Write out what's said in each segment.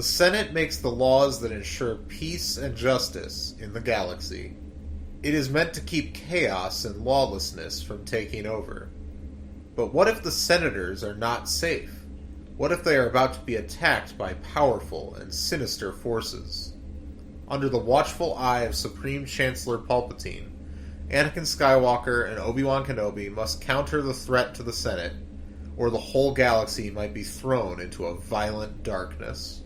The Senate makes the laws that ensure peace and justice in the galaxy. It is meant to keep chaos and lawlessness from taking over. But what if the senators are not safe? What if they are about to be attacked by powerful and sinister forces? Under the watchful eye of Supreme Chancellor Palpatine, Anakin Skywalker and Obi-Wan Kenobi must counter the threat to the Senate, or the whole galaxy might be thrown into a violent darkness.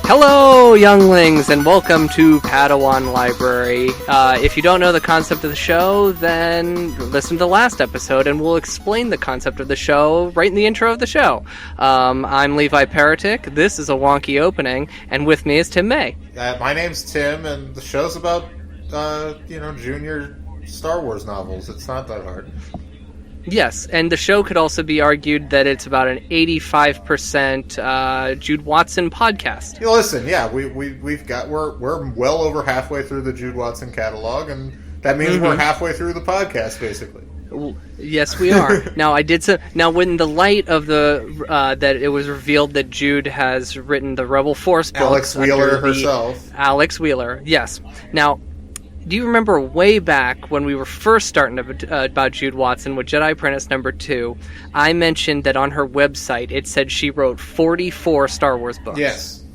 Hello, younglings, and welcome to Padawan Library. If you don't know the concept of the show, then listen to the last episode, and we'll explain the concept of the show right in the intro of the show. I'm Levi Paratic. This is a wonky opening, and with me is Tim May. My name's Tim, and the show's about, junior Star Wars novels. It's not that hard. Yes, and the show could also be argued that it's about an 85% Jude Watson podcast. Listen, yeah, we're well over halfway through the Jude Watson catalog, and that means we're halfway through the podcast, basically. Yes, we are. Now, when the light of the that it was revealed that Jude has written the Rebel Force books, Alex Wheeler herself. Alex Wheeler, yes. Now, do you remember way back when we were first starting about Jude Watson with Jedi Apprentice number 2, I mentioned that on her website it said she wrote 44 Star Wars books? Yes.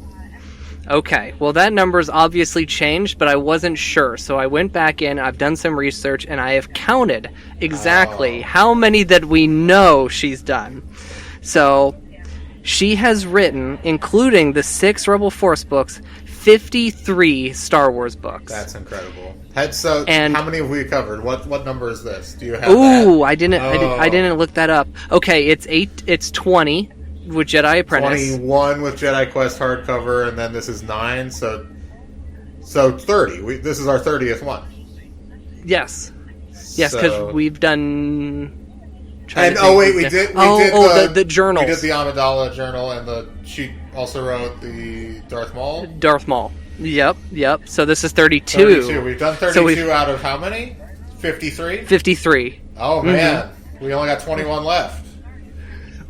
Okay, well that number's obviously changed, but I wasn't sure, so I went back in, I've done some research, and I have counted exactly how many that we know she's done. So, she has written, including the 6 Rebel Force books, 53 Star Wars books. That's incredible. So, and how many have we covered? What number is this? Do you have that? I didn't look that up. Okay, it's 20 with Jedi Apprentice. 21 with Jedi Quest hardcover, and then this is 9, so 30. This is our 30th one. Yes, because we've done. We did the journals. We did the Amidala journal, and she also wrote the Darth Maul. Yep. So this is 32. 32. We've done 32 out of how many? 53? 53. Oh, man. We only got 21 left.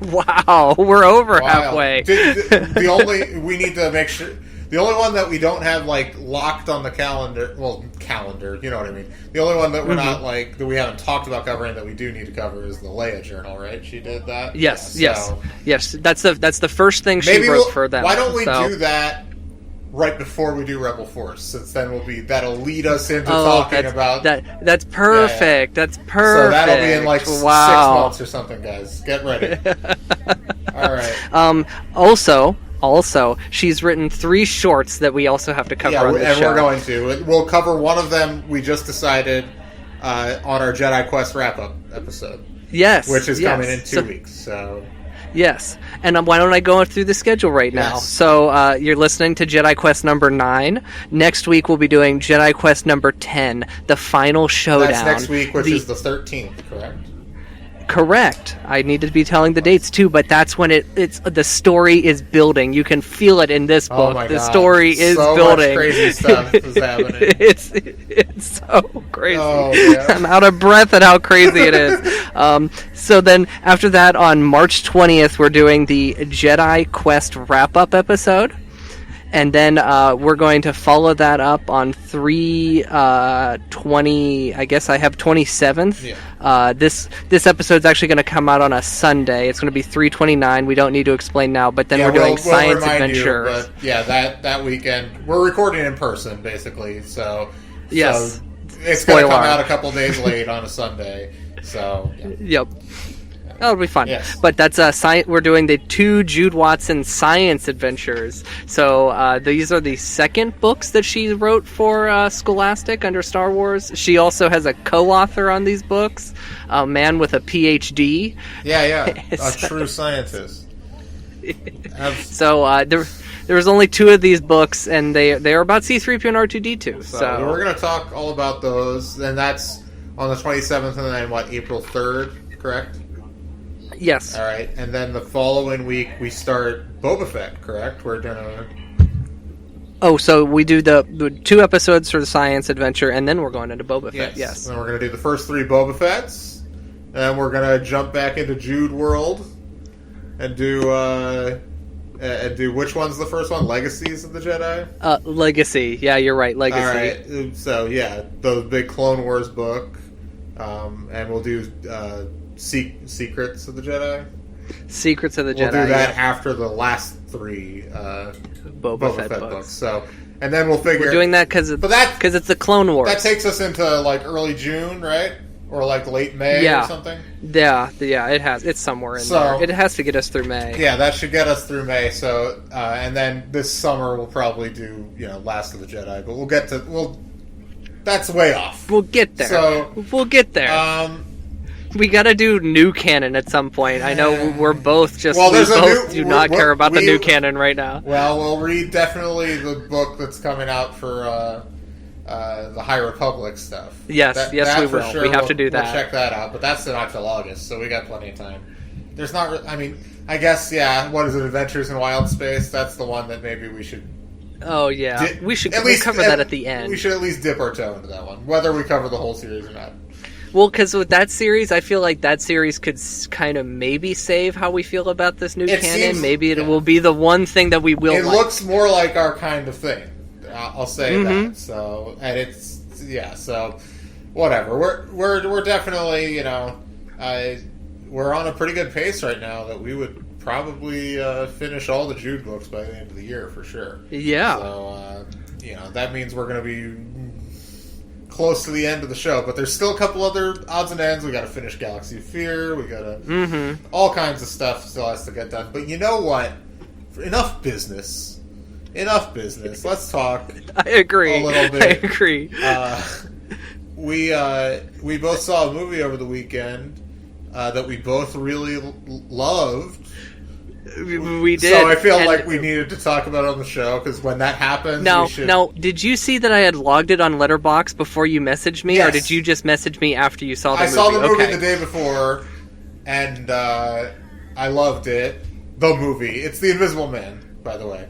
Wow. We're over halfway. We need to make sure... The only one that we don't have, locked on the calendar... Well, calendar, you know what I mean. The only one that we're not, that we haven't talked about covering that we do need to cover is the Leia journal, right? She did that? Yes. That's the first thing she wrote for them. Why don't we do that right before we do Rebel Force, since then that'll lead us into talking about... That's perfect. Yeah. That's perfect. So that'll be in 6 months or something, guys. Get ready. All right. Also, she's written 3 shorts that we also have to cover on the show. We're going to. We'll cover one of them, we just decided, on our Jedi Quest wrap-up episode. Yes. Which is coming in 2 weeks, so... Yes, and why don't I go through the schedule right now? Yes. So you're listening to Jedi Quest number 9. Next week we'll be doing Jedi Quest number 10, the final showdown. That's next week, which is the 13th, correct? Correct. I need to be telling the dates too, but that's when it's the story is building. You can feel it in this book. Oh my the God. story is building. So much crazy stuff is happening. It's so crazy. Oh, yeah. I'm out of breath at how crazy it is. So then after that, on March 20th, we're doing the Jedi Quest wrap-up episode. And then we're going to follow that up on 3/20. I guess I have 27th. Yeah. This episode's actually going to come out on a Sunday. It's going to be 3/29. We don't need to explain now, but then we're doing Science Adventure. But that weekend we're recording in person, basically. So yes, so it's going to come out a couple days late on a Sunday. So, yeah. Yep. That'll be fun. Yes. But that's we're doing the 2 Jude Watson science adventures. So these are the second books that she wrote for Scholastic under Star Wars. She also has a co-author on these books, a man with a PhD. Yeah. A true scientist. So there was only 2 of these books, and they are about C-3PO and R2-D2. So we're going to talk all about those, and that's on the 27th, and then, April 3rd, correct? Yes. All right, and then the following week we start Boba Fett, correct? We're gonna. Oh, so we do the 2 episodes for the science adventure, and then we're going into Boba Fett. Yes. And we're gonna do the first 3 Boba Fetts, and then we're gonna jump back into Jude World, and do which one's the first one? Legacies of the Jedi. Legacy. Yeah, you're right. Legacy. All right. So yeah, the big Clone Wars book, and we'll do. Secrets of the Jedi. Secrets of the Jedi. We'll do that after the last 3 Boba Fett books. So, and then we'll figure. We're doing that because it's the Clone Wars. That takes us into early June, right? Or late May or something. Yeah. It's somewhere in there. It has to get us through May. Yeah, that should get us through May. So, and then this summer we'll probably do Last of the Jedi, but that's way off. We'll get there. So we'll get there. We gotta do new canon at some point. I know we're both just do not care about the new canon right now. Well, we'll read definitely the book that's coming out for the High Republic stuff. Yes, we will. Sure we have to do that. We'll check that out, but that's not till August, so we got plenty of time. There's not. I mean, I guess what is it? Adventures in Wild Space. That's the one that maybe we should. Oh yeah, we should cover that at the end. We should at least dip our toe into that one, whether we cover the whole series or not. Well, because with that series, I feel like that series could kind of maybe save how we feel about this new canon. Maybe it will be the one thing that we will. It looks more like our kind of thing. I'll say that. So, and it's So, whatever. We're definitely we're on a pretty good pace right now. That we would probably finish all the Jude books by the end of the year for sure. Yeah. So that means we're going to be close to the end of the show, but there's still a couple other odds and ends. We got to finish Galaxy of Fear. We got to all kinds of stuff still has to get done. But you know what? Enough business. Let's talk. I agree. A little bit. I agree. We both saw a movie over the weekend that we both really loved. We did. So I feel like we needed to talk about it on the show, because when that happens, Now, did you see that I had logged it on Letterboxd before you messaged me, or did you just message me after you saw the movie? I saw the movie the day before, and I loved it. The movie. It's The Invisible Man, by the way.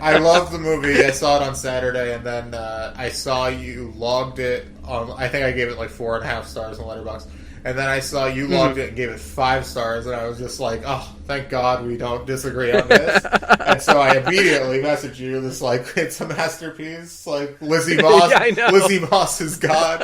I loved the movie. I saw it on Saturday, and then I saw you logged it on. I think I gave it 4.5 stars on Letterboxd. And then I saw you logged it and gave it 5 stars, and I was just like, oh, thank God we don't disagree on this. And so I immediately messaged you this, it's a masterpiece. Lizzie Moss. Yeah, I know. Lizzie Moss is God.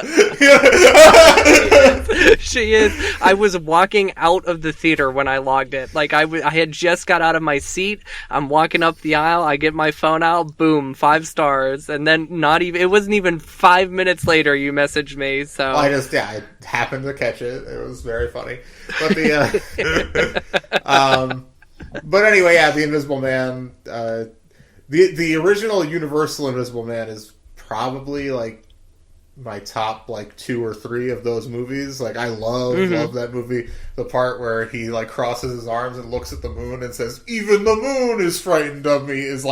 She is. I was walking out of the theater when I logged it. I had just got out of my seat. I'm walking up the aisle. I get my phone out. Boom, 5 stars. And then it wasn't even 5 minutes later you messaged me. So I happened to catch it. It was very funny. But but anyway, The Invisible Man. The original Universal Invisible Man is probably my top 2 or 3 of those movies. I love that movie. The part where he crosses his arms and looks at the moon and says, "Even the moon is frightened of me," is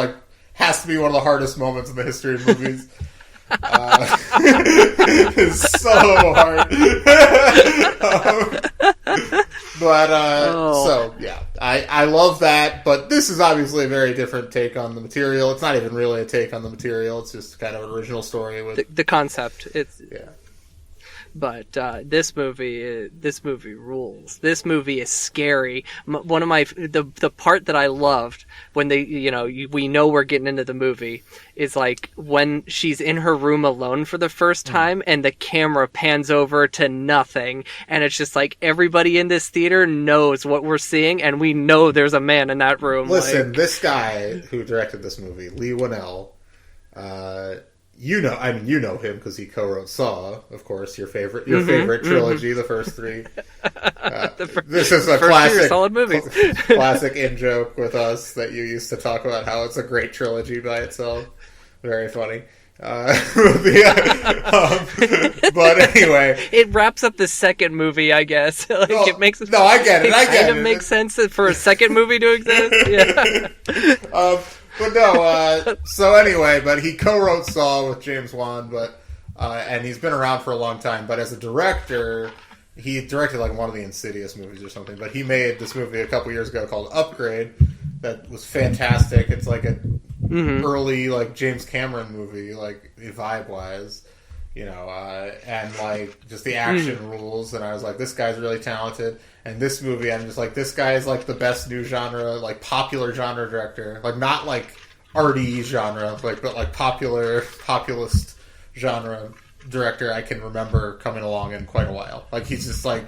has to be one of the hardest moments in the history of movies. It's so hard. So yeah, I love that, but this is obviously a very different take on the material. It's not even really a take on the material. It's just kind of an original story with the concept. Yeah. But this movie rules. This movie is scary. One of the part that I loved when we know we're getting into the movie is when she's in her room alone for the first time and the camera pans over to nothing, and it's just everybody in this theater knows what we're seeing, and we know there's a man in that room. Listen, this guy who directed this movie, Lee Winnell, you know him because he co-wrote Saw, of course, your favorite trilogy, the first three. This is a classic, solid movies. Classic in-joke with us that you used to talk about how it's a great trilogy by itself. Very funny. But anyway, it wraps up the second movie, I guess. It makes it. No, I get it. Kind of makes sense for a second movie to exist. Yeah. But no, so anyway, but he co-wrote Saw with James Wan, and he's been around for a long time, but as a director, he directed like one of the Insidious movies or something, but he made this movie a couple years ago called Upgrade that was fantastic. It's like a early like James Cameron movie, like vibe-wise, and like just the action rules, and I was like, this guy's really talented. And this movie, I'm just like, this guy is like the best new genre, like popular genre director. Like not like arty genre, but like populist genre director I can remember coming along in quite a while. Like he's just like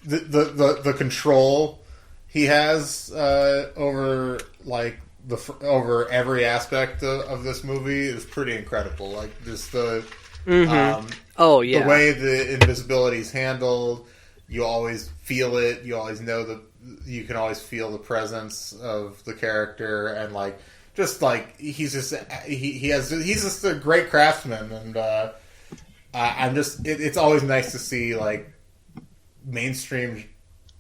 the control he has over like over every aspect of this movie is pretty incredible. Like just the the way the invisibility is handled. You always feel it. You always know you can always feel the presence of the character, and like just like he's just a great craftsman, and it's always nice to see like mainstream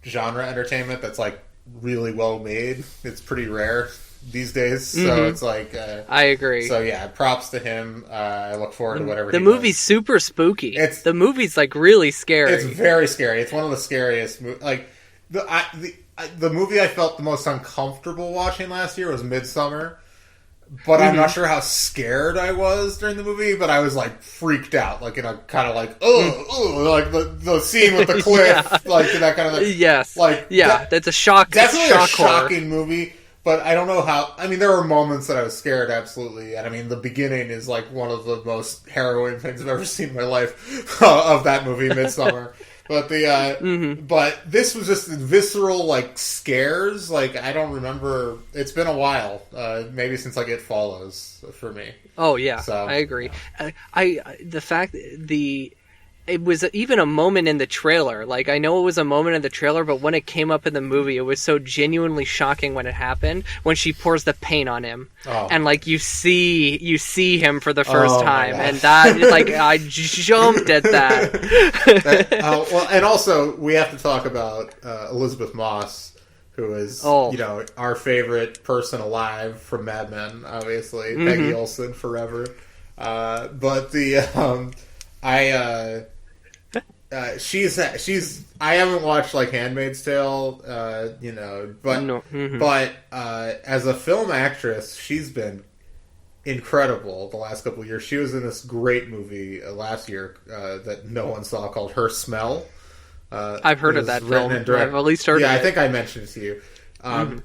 genre entertainment that's like really well made. It's pretty rare these days, so it's like I agree. So yeah, props to him. I look forward to whatever. The movie's super spooky. The movie's like really scary. It's very scary. It's one of the scariest. Like the movie I felt the most uncomfortable watching last year was Midsommar, but I'm not sure how scared I was during the movie. But I was like freaked out, like in a kind of like like the scene with the cliff, like that kind of thing. Yes, like that's a shock. Definitely a shocking horror movie. But I don't know how... I mean, there were moments that I was scared, absolutely. And I mean, the beginning is like one of the most harrowing things I've ever seen in my life of that movie, Midsommar. But but this was just visceral, like, scares. Like, I don't remember... It's been a while. Maybe since, like, It Follows, for me. Oh, yeah. So, I agree. It was even a moment in the trailer. Like, I know it was a moment in the trailer, but when it came up in the movie, it was so genuinely shocking when it happened. When she pours the paint on him, and like you see him for the first time, and that like I jumped at that. Well, and also we have to talk about Elizabeth Moss, who is our favorite person alive from Mad Men, obviously Peggy Olson forever. But she's I haven't watched like Handmaid's Tale, but as a film actress, she's been incredible the last couple of years. She was in this great movie last year that no one saw called Her Smell. I've heard of that film. I've at least heard of it. Yeah, I think I mentioned it to you.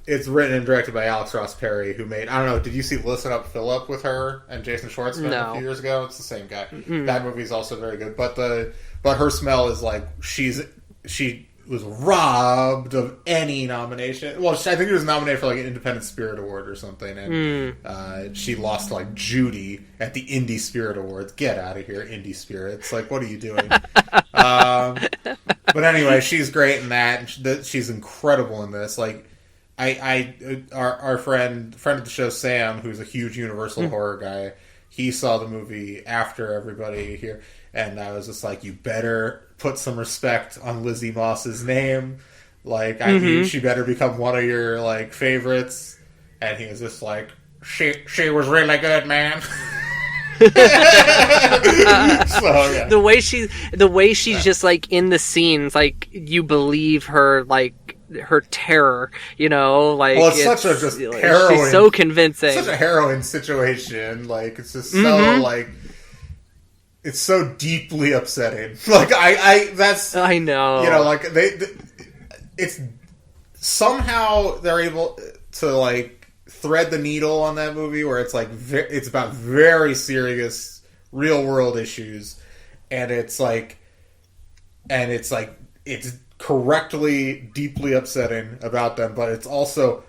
It's written and directed by Alex Ross Perry, who made... I don't know, did you see Listen Up Philip with her and Jason Schwartzman a few years ago? It's the same guy. That movie's also very good. But Her Smell is like... She was robbed of any nomination. Well, I think she was nominated for like an Independent Spirit Award or something, and she lost to like Judy at the Indie Spirit Awards. Get out of here, Indie Spirits! Like, what are you doing? But anyway, she's great in that. And she's incredible in this. Like, our friend of the show, Sam, who's a huge Universal horror guy, he saw the movie after everybody here, and I was just like, you better put some respect on Lizzie Moss's name. Like, she better become one of your like favorites. And he was just like, she was really good, man. So, yeah. The way she's just like in the scenes, like you believe her, like her terror, like it's such a just harrowing. She's so convincing. Such a harrowing situation. Like, it's just so like. It's so deeply upsetting. Like, I know. Like, it's somehow they're able to, like, thread the needle on that movie where it's, like, it's about very serious real-world issues, and it's correctly deeply upsetting about them, but it's also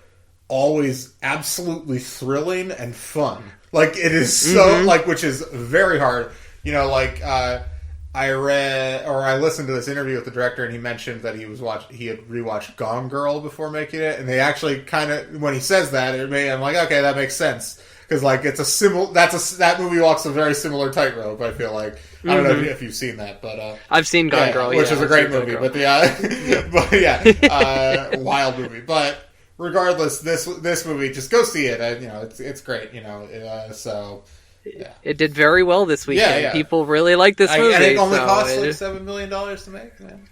always absolutely thrilling and fun. Like, it is so, like, which is very hard. You know, like, I listened to this interview with the director, and he mentioned that he had rewatched Gone Girl before making it, and they actually kind of, when he says that, I'm like, okay, that makes sense. Because, like, it's that movie walks a very similar tightrope, I feel like. I don't know if you've seen that, but... I've seen Gone Girl, which is a great movie, but wild movie. But regardless, this movie, just go see it. It's great, so... Yeah. It did very well this weekend. Yeah. People really like this movie. And it only cost like $7 million to make, man.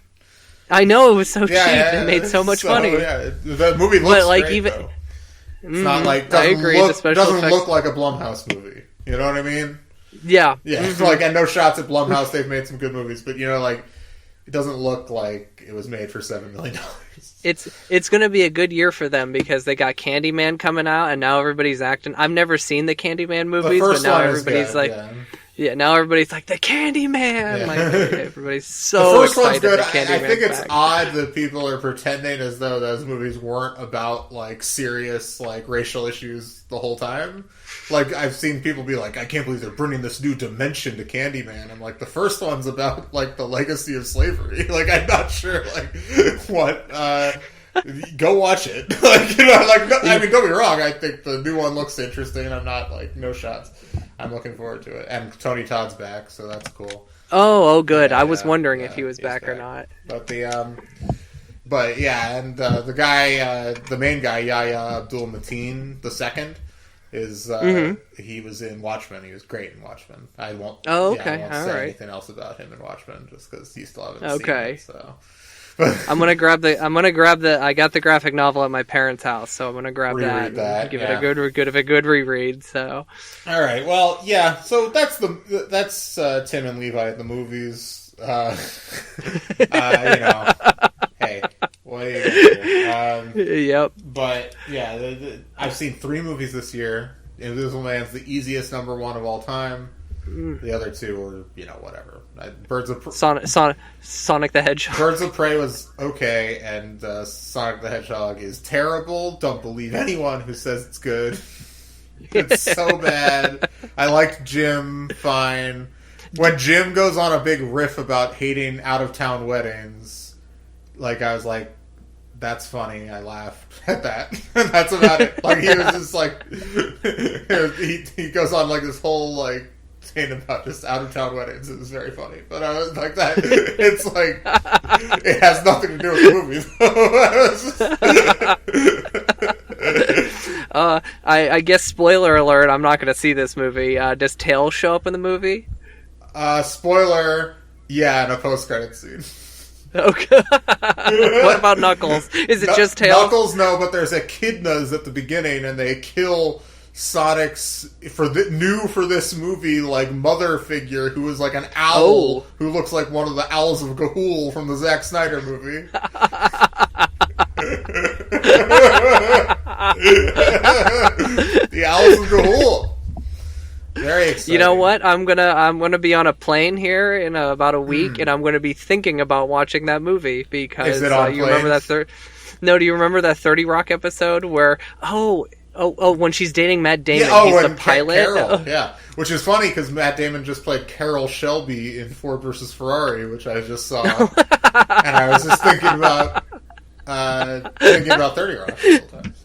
I know, it was so cheap. It made so much money. Yeah, the movie looks great, though. It's not like doesn't look like a Blumhouse movie. You know what I mean? Yeah. Yeah. Like, I know shots at Blumhouse, they've made some good movies, but like, it doesn't look like it was made for $7 million. It's going to be a good year for them because they got Candyman coming out, and now everybody's acting. I've never seen the Candyman movies, but now everybody's like, now everybody's like the Candyman. Yeah. Like, everybody's so the first excited. One's good. I think it's odd that people are pretending as though those movies weren't about like serious like racial issues the whole time. Like, I've seen people be like, I can't believe they're bringing this new dimension to Candyman. I'm like, the first one's about, like, the legacy of slavery. Like, I'm not sure, like, what, go watch it. Like, I mean, don't be wrong, I think the new one looks interesting. I'm not, like, no shots. I'm looking forward to it. And Tony Todd's back, so that's cool. Oh, good. I was wondering if he was back or not. But but yeah, and the guy, the main guy, Yahya Abdul-Mateen II, he was in Watchmen. He was great in Watchmen. I won't. Oh, okay. I won't All say right. anything else about him in Watchmen, just because you still haven't seen it. So, I'm gonna grab the. I got the graphic novel at my parents' house, so I'm gonna grab that and give it a good reread. So, all right. Well, yeah. So that's Tim and Levi at the movies. Hey. Yep. But yeah, I've seen 3 movies this year. Invisible Man's the easiest number 1 of all time. The other 2 were, whatever. Sonic the Hedgehog. Birds of Prey was okay, and Sonic the Hedgehog is terrible. Don't believe anyone who says it's good. It's so bad. I liked Jim fine. When Jim goes on a big riff about hating out-of-town weddings, like, I was like, that's funny. I laughed at that. And that's about it. Like, he was just like, he goes on like this whole like thing about just out of town weddings. It was very funny. But I was like that. It's like, it has nothing to do with the movie. I guess spoiler alert. I'm not going to see this movie. Does Tails show up in the movie? Spoiler. Yeah, in a post-credit scene. Okay. What about Knuckles? Is it just Tails? Knuckles, no, but there's echidnas at the beginning, and they kill Sonic's for this movie like mother figure who is like an owl who looks like one of the owls of Ga'Hoole from the Zack Snyder movie. The owls of Ga'Hoole. Very exciting. You know what? I'm gonna be on a plane here in about a week, and I'm gonna be thinking about watching that movie because is it on you remember that No, do you remember that 30 Rock episode where when she's dating Matt Damon, he's the pilot? Carol, yeah, which is funny because Matt Damon just played Carroll Shelby in Ford vs Ferrari, which I just saw, and I was just thinking about 30 Rock the whole time.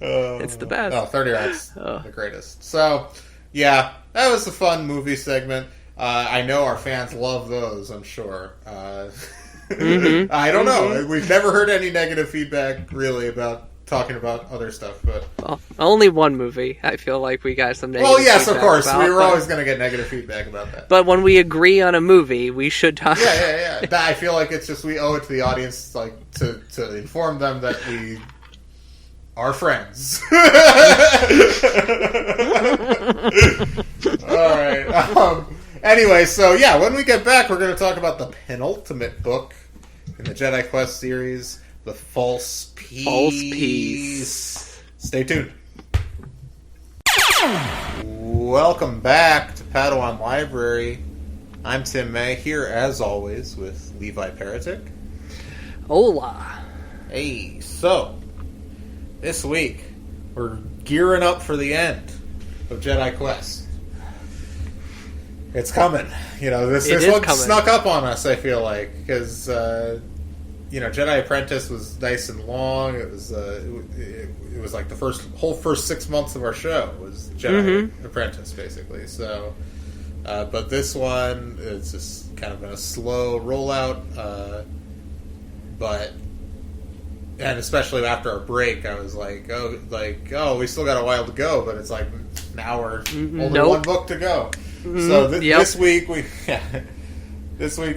It's the best. 30 Rock's the greatest. So, yeah, that was a fun movie segment. I know our fans love those, I'm sure. I don't know. We've never heard any negative feedback, really, about talking about other stuff. But only one movie, I feel like we got some negative feedback. Well, yes, of course. We were but always going to get negative feedback about that. But when we agree on a movie, we should talk. Yeah. I feel like it's just we owe it to the audience like to inform them that we are friends. All right. Anyway, so yeah, when we get back, we're going to talk about the penultimate book in the Jedi Quest series, The False Peace. Stay tuned. Welcome back to Padawan Library. I'm Tim May, here as always with Levi Peretic. Hola. Hey, so this week we're gearing up for the end of Jedi Quest. It's coming. This one snuck up on us, I feel like, because Jedi Apprentice was nice and long. It was like the first 6 months of our show was Jedi Apprentice, basically. So, but this one is just kind of been a slow rollout. And especially after our break, I was like, we still got a while to go, but it's like now we're only one book to go. So this week we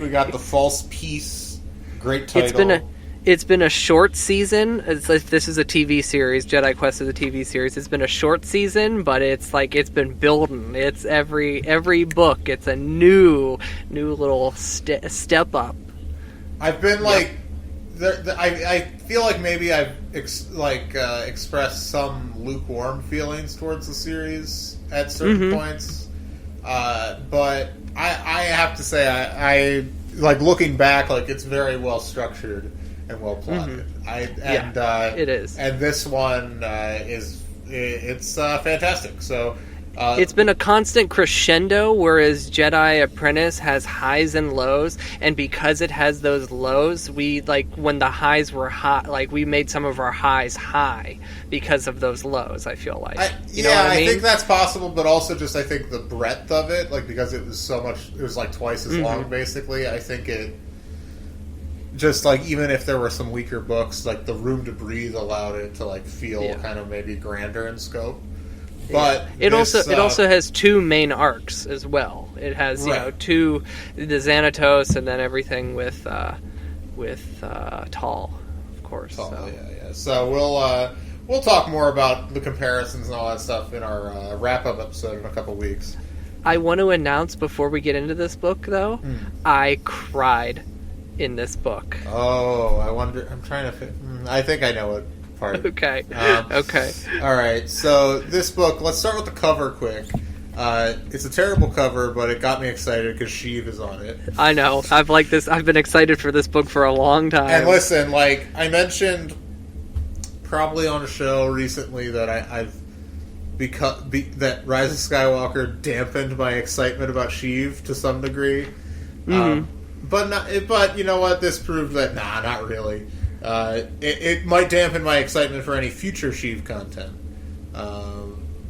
got the False Peace. Great title. It's been a short season. It's like, this is a TV series. Jedi Quest is a TV series. It's been a short season, but it's like it's been building. It's every book. It's a new little step up. I've been I feel like maybe I've expressed some lukewarm feelings towards the series at certain points. But I have to say, I like looking back, like it's very well structured and well plotted. It is. And this one it's fantastic. So it's been a constant crescendo, whereas Jedi Apprentice has highs and lows, and because it has those lows, we when the highs were high, we made some of our highs high because of those lows. I feel like I think that's possible, but also just I think the breadth of it, because it was so much, it was like twice as long basically. I think it just even if there were some weaker books, the room to breathe allowed it to feel kind of maybe grander in scope. But it also has two main arcs as well. It has two, the Xanatos, and then everything with Tall, of course. Tall, so. So we'll talk more about the comparisons and all that stuff in our wrap up episode in a couple weeks. I want to announce before we get into this book, though, I cried in this book. Oh, I wonder. I'm trying to. I think I know what. Okay. Okay. All right. So this book. Let's start with the cover quick. It's a terrible cover, but it got me excited because Sheev is on it. I know. I've been excited for this book for a long time. And listen, I mentioned probably on a show recently that I've that Rise of Skywalker dampened my excitement about Sheev to some degree. But you know what? This proved that not really. It might dampen my excitement for any future Sheev content,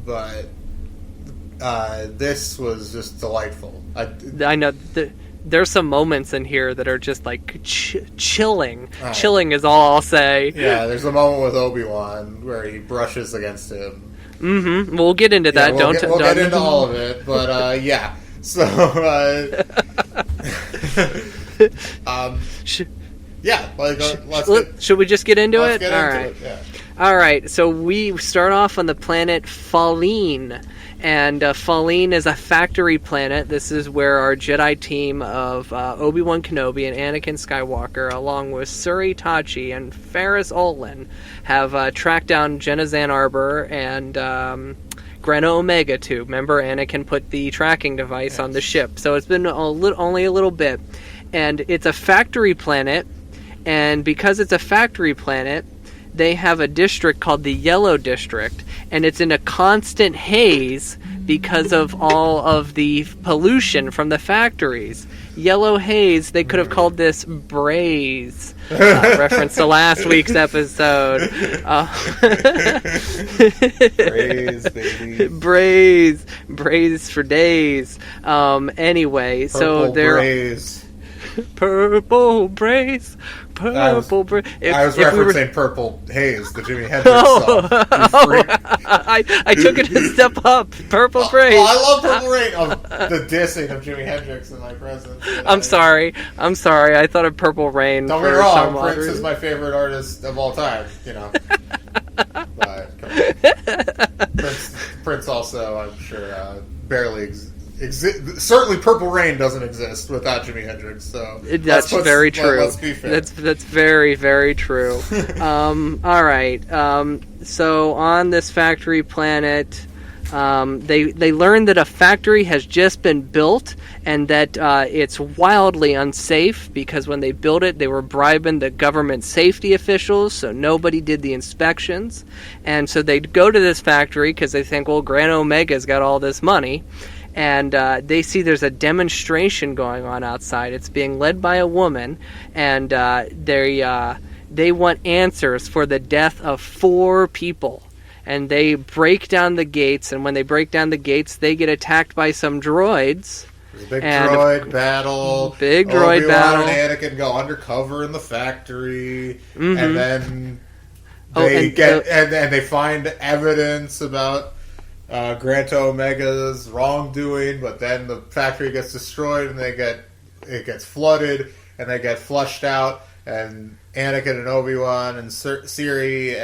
but this was just delightful. I know there's some moments in here that are just chilling. Chilling is all I'll say. Yeah, there's a moment with Obi-Wan where he brushes against him. We'll get into that. We'll get into all of it, but yeah. So, yeah, should we just get into it? All right. Yeah. All right. So we start off on the planet Faline, and Faline is a factory planet. This is where our Jedi team of Obi-Wan Kenobi and Anakin Skywalker, along with Suri Tachi and Ferris Olin, have tracked down Genasan Arbor and Grena Omega to. Remember, Anakin put the tracking device on the ship, so it's been only a little bit, and it's a factory planet. And because it's a factory planet, they have a district called the Yellow District, and it's in a constant haze because of all of the pollution from the factories. Yellow haze, they could have called this Braze. Reference to last week's episode. Braze, baby. Braze for days. Anyway, Purple so they're... Braze. Purple Braze. I was referencing Purple Haze, the Jimi Hendrix song. I took it a step up. Purple Braze. I love Purple Rain. The dissing of Jimi Hendrix in my presence. I'm sorry. I thought of Purple Rain. Don't get me wrong. Prince is my favorite artist of all time. But come on. Prince also, I'm sure, barely exists. Certainly, Purple Rain doesn't exist without Jimi Hendrix. So that's very true. Let's be fair. That's very, very true. All right. So on this factory planet, They learn that a factory has just been built and that it's wildly unsafe because when they built it, they were bribing the government safety officials, so nobody did the inspections. And so they go to this factory because they think, well, Grand Omega's got all this money. And they see there's a demonstration going on outside. It's being led by a woman, and they want answers for the death of 4 people. And they break down the gates, and when they break down the gates, they get attacked by some droids. There's a big droid battle. Big droid Obi-Wan battle. and Anakin go undercover in the factory, Mm-hmm. and then they find evidence about Grand Omega's wrongdoing, but then the factory gets destroyed, and it gets flooded, and they get flushed out, and Anakin and Obi-Wan and Siri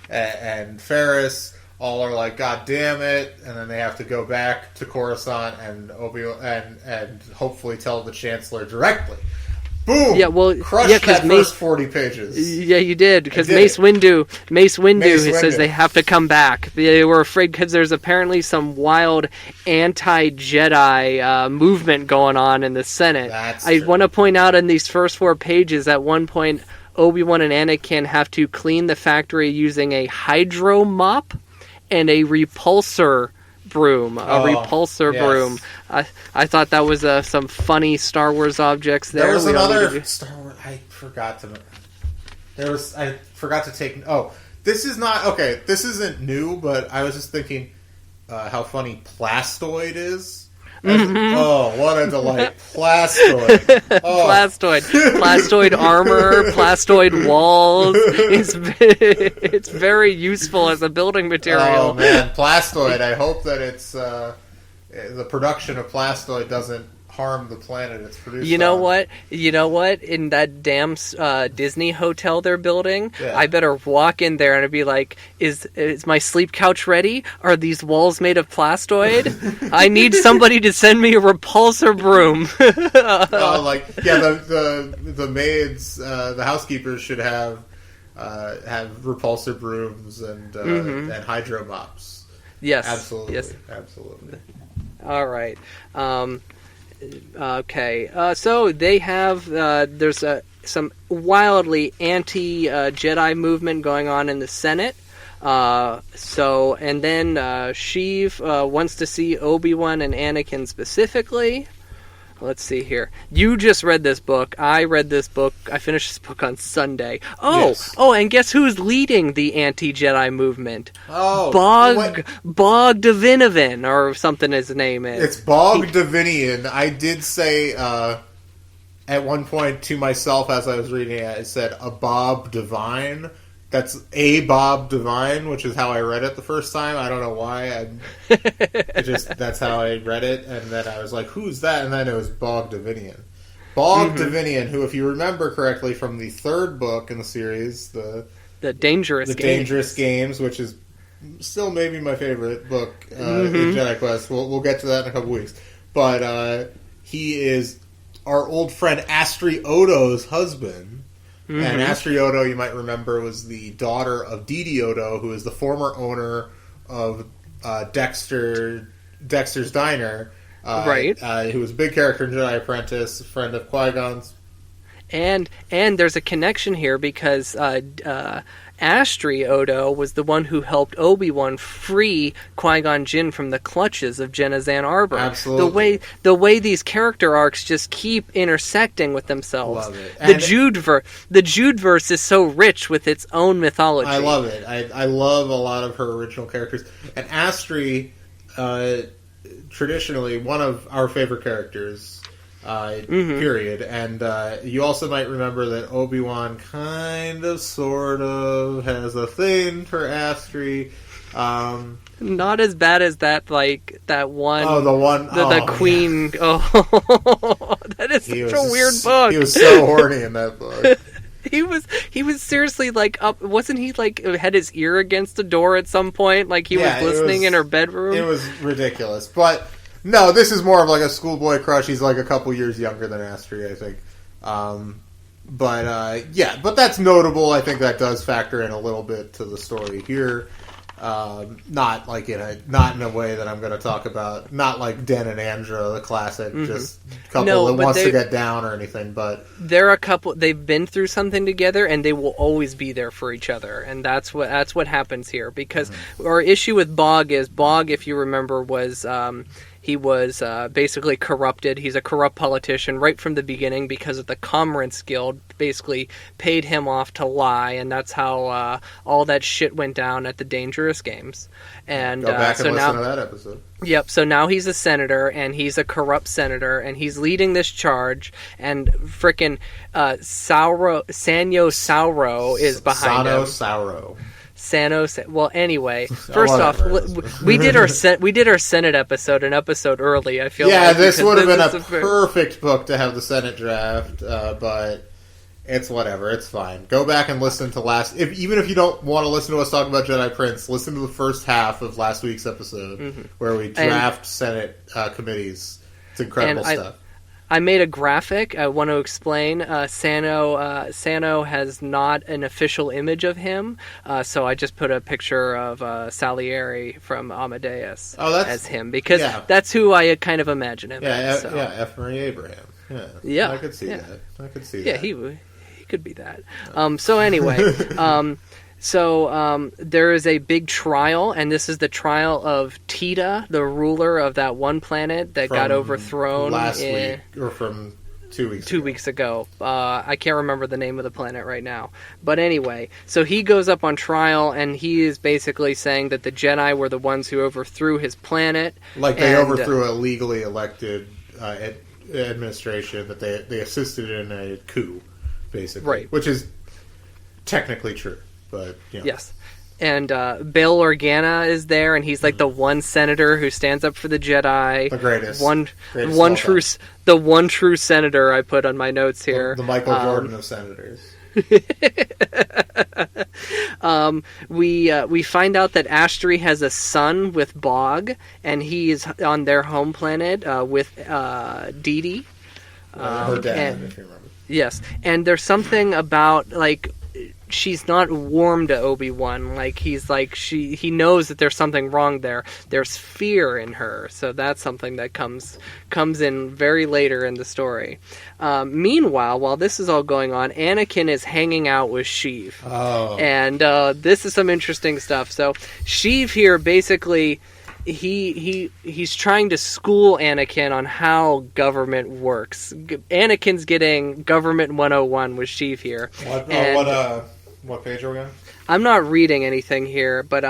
and Ferris all are like, God damn it, and then they have to go back to Coruscant and and hopefully tell the Chancellor directly. Boom! Yeah, well, crushed that first 40 pages. Yeah, you did, because Mace Windu says they have to come back. They were afraid because there's apparently some wild anti-Jedi movement going on in the Senate. I want to point out in these first 4 pages, at one point, Obi-Wan and Anakin have to clean the factory using a hydro mop and a repulsor broom. Broom. I thought that was some funny Star Wars objects there. There was another Star Wars. I forgot to take. Oh, this is not okay. This isn't new, but I was just thinking how funny Plastoid is. Oh, what a delight. Plastoid. Oh. Plastoid armor, Plastoid walls. It's very useful as a building material. Oh, man. Plastoid. I hope that it's the production of Plastoid doesn't harm the planet it's produced You know on. what? In that damn Disney hotel they're building, Yeah. I better walk in there and be like, is my sleep couch ready? Are these walls made of plastoid? I need somebody to send me a repulsor broom. The maids, the housekeepers should have repulsor brooms and hydro mops. Yes. Absolutely. Yes. Absolutely. All right. Okay. So they have there's some wildly anti-Jedi movement going on in the Senate. And then Sheev wants to see Obi-Wan and Anakin specifically. Let's see here. You just read this book. I read this book. I finished this book on Sunday. Yes. And guess who's leading the anti-Jedi movement? Bog Davinovan, or something his name is. It's Bog Davinian. I did say at one point to myself as I was reading it, I said a Bob Divine. That's a Bob Divine, which is how I read it the first time. I don't know why. That's how I read it, and then I was like, "Who's that?" And then it was Bog Davinian. Bog Davinian, who, if you remember correctly from the 3rd book in the series, the Dangerous Games, which is still maybe my favorite book in Jedi Quest. We'll get to that in a couple weeks. But he is our old friend Astri Odo's husband. And Astri Odo, you might remember, was the daughter of Didi Odo, who is the former owner of Dexter's Diner. Right. Who was a big character in Jedi Apprentice, a friend of Qui-Gon's. And there's a connection here because Astri Odo was the one who helped Obi-Wan free Qui-Gon Jinn from the clutches of Genazan Arbor. Absolutely. The way these character arcs just keep intersecting with themselves. Love it. The Judeverse is so rich with its own mythology. I love it. I love a lot of her original characters. And Astri, traditionally, one of our favorite characters. Period. And you also might remember that Obi-Wan kind of, sort of, has a thing for Astri. Not as bad as that one. Oh, the one. The Queen. Yeah. Oh, that is such a weird book. He was so horny in that book. He was seriously up. Wasn't he had his ear against the door at some point? Like he was listening in her bedroom. It was ridiculous, but. No, this is more of a schoolboy crush. He's a couple years younger than Astri, I think. But that's notable. I think that does factor in a little bit to the story here. Not like not in a way that I'm going to talk about. Not like Den and Andra, the classic, just couple that wants to get down or anything. But they're a couple. They've been through something together, and they will always be there for each other. And that's what happens here. Because our issue with Bog is if you remember, was he was basically corrupted. He's a corrupt politician right from the beginning because of the Comrades Guild basically paid him off to lie, and that's how all that shit went down at the Dangerous Games. And go back and so listen now, to that episode. Yep, so now he's a senator, and he's a corrupt senator, and he's leading this charge, and frickin' Sanyo Sauro is behind him. Well, anyway, first off, we did our Senate episode an episode early. I feel this would have been a perfect book to have the Senate draft, but it's whatever. It's fine. Go back and listen to even if you don't want to listen to us talk about Jedi Prince, listen to the first half of last week's episode where we draft Senate committees. It's incredible stuff. I made a graphic. I want to explain. Sano has not an official image of him, so I just put a picture of Salieri from Amadeus as him, because that's who I kind of imagine him as. F. Murray Abraham. Yeah, I could see that. Yeah, he could be that. So anyway, there is a big trial, and this is the trial of Tita, the ruler of that one planet that got overthrown last week, or from 2 weeks ago. 2 weeks ago. I can't remember the name of the planet right now. But anyway, so he goes up on trial, and he is basically saying that the Jedi were the ones who overthrew his planet. Like they overthrew a legally elected administration, that they assisted in a coup, basically. Right. Which is technically true. But, yes. And Bail Organa is there, and he's like the one senator who stands up for the Jedi. The greatest. The one true senator I put on my notes here. The Michael Jordan of senators. We find out that Astri has a son with Bog, and he is on their home planet with Dee Dee. Her dad, if you remember. Yes, and there's something about, like, she's not warm to Obi-Wan. Like, he knows that there's something wrong there. There's fear in her, so that's something that comes in very later in the story. Meanwhile, while this is all going on, Anakin is hanging out with Sheev. Oh. And this is some interesting stuff. So Sheev here, basically, he's trying to school Anakin on how government works. Anakin's getting Government 101 with Sheev here. What page are we on? I'm not reading anything here, but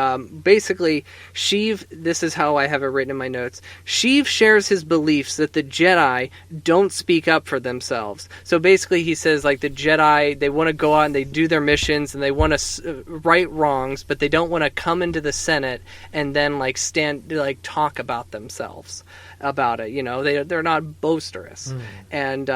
basically, Sheev, this is how I have it written in my notes. Sheev shares his beliefs that the Jedi don't speak up for themselves. So basically, he says, like, the Jedi, they want to go out and they do their missions and they want to right wrongs, but they don't want to come into the Senate and then, like, talk about themselves. About it, they're not boisterous. And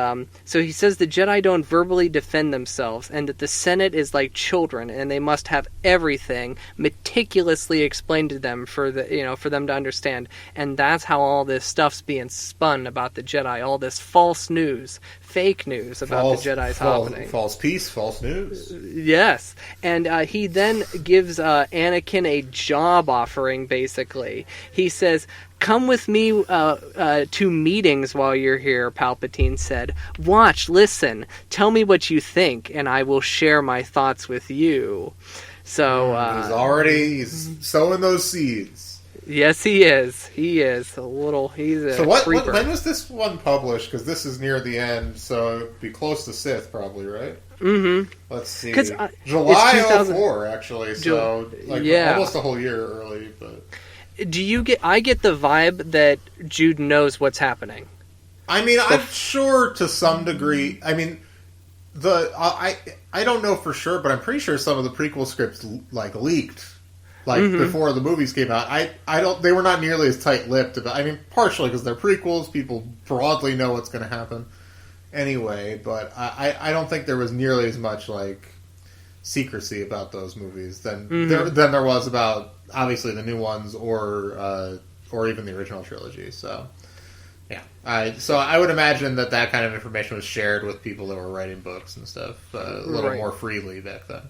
so he says the Jedi don't verbally defend themselves, and that the Senate is like children, and they must have everything meticulously explained to them for them to understand. And that's how all this stuff's being spun about the Jedi, all this false news, fake news about the Jedi's happening. False peace, false news. Yes. And he then gives Anakin a job offering, basically. He says, "Come with me to meetings while you're here," Palpatine said. "Watch, listen, tell me what you think, and I will share my thoughts with you." So he's sowing those seeds. Yes, he is. He's a creeper. When was this one published? Because this is near the end, so it'd be close to Sith, probably, right? Mm-hmm. Let's see. July 2004, actually. So almost a whole year early, but. I get the vibe that Jude knows what's happening. I mean, I'm sure to some degree. I mean, I don't know for sure, but I'm pretty sure some of the prequel scripts leaked before the movies came out. They were not nearly as tight-lipped about. I mean, partially because they're prequels, people broadly know what's going to happen anyway. But I don't think there was nearly as much secrecy about those movies than there was about. Obviously, the new ones, or even the original trilogy. So, yeah. I would imagine that kind of information was shared with people that were writing books and stuff a little more freely back then.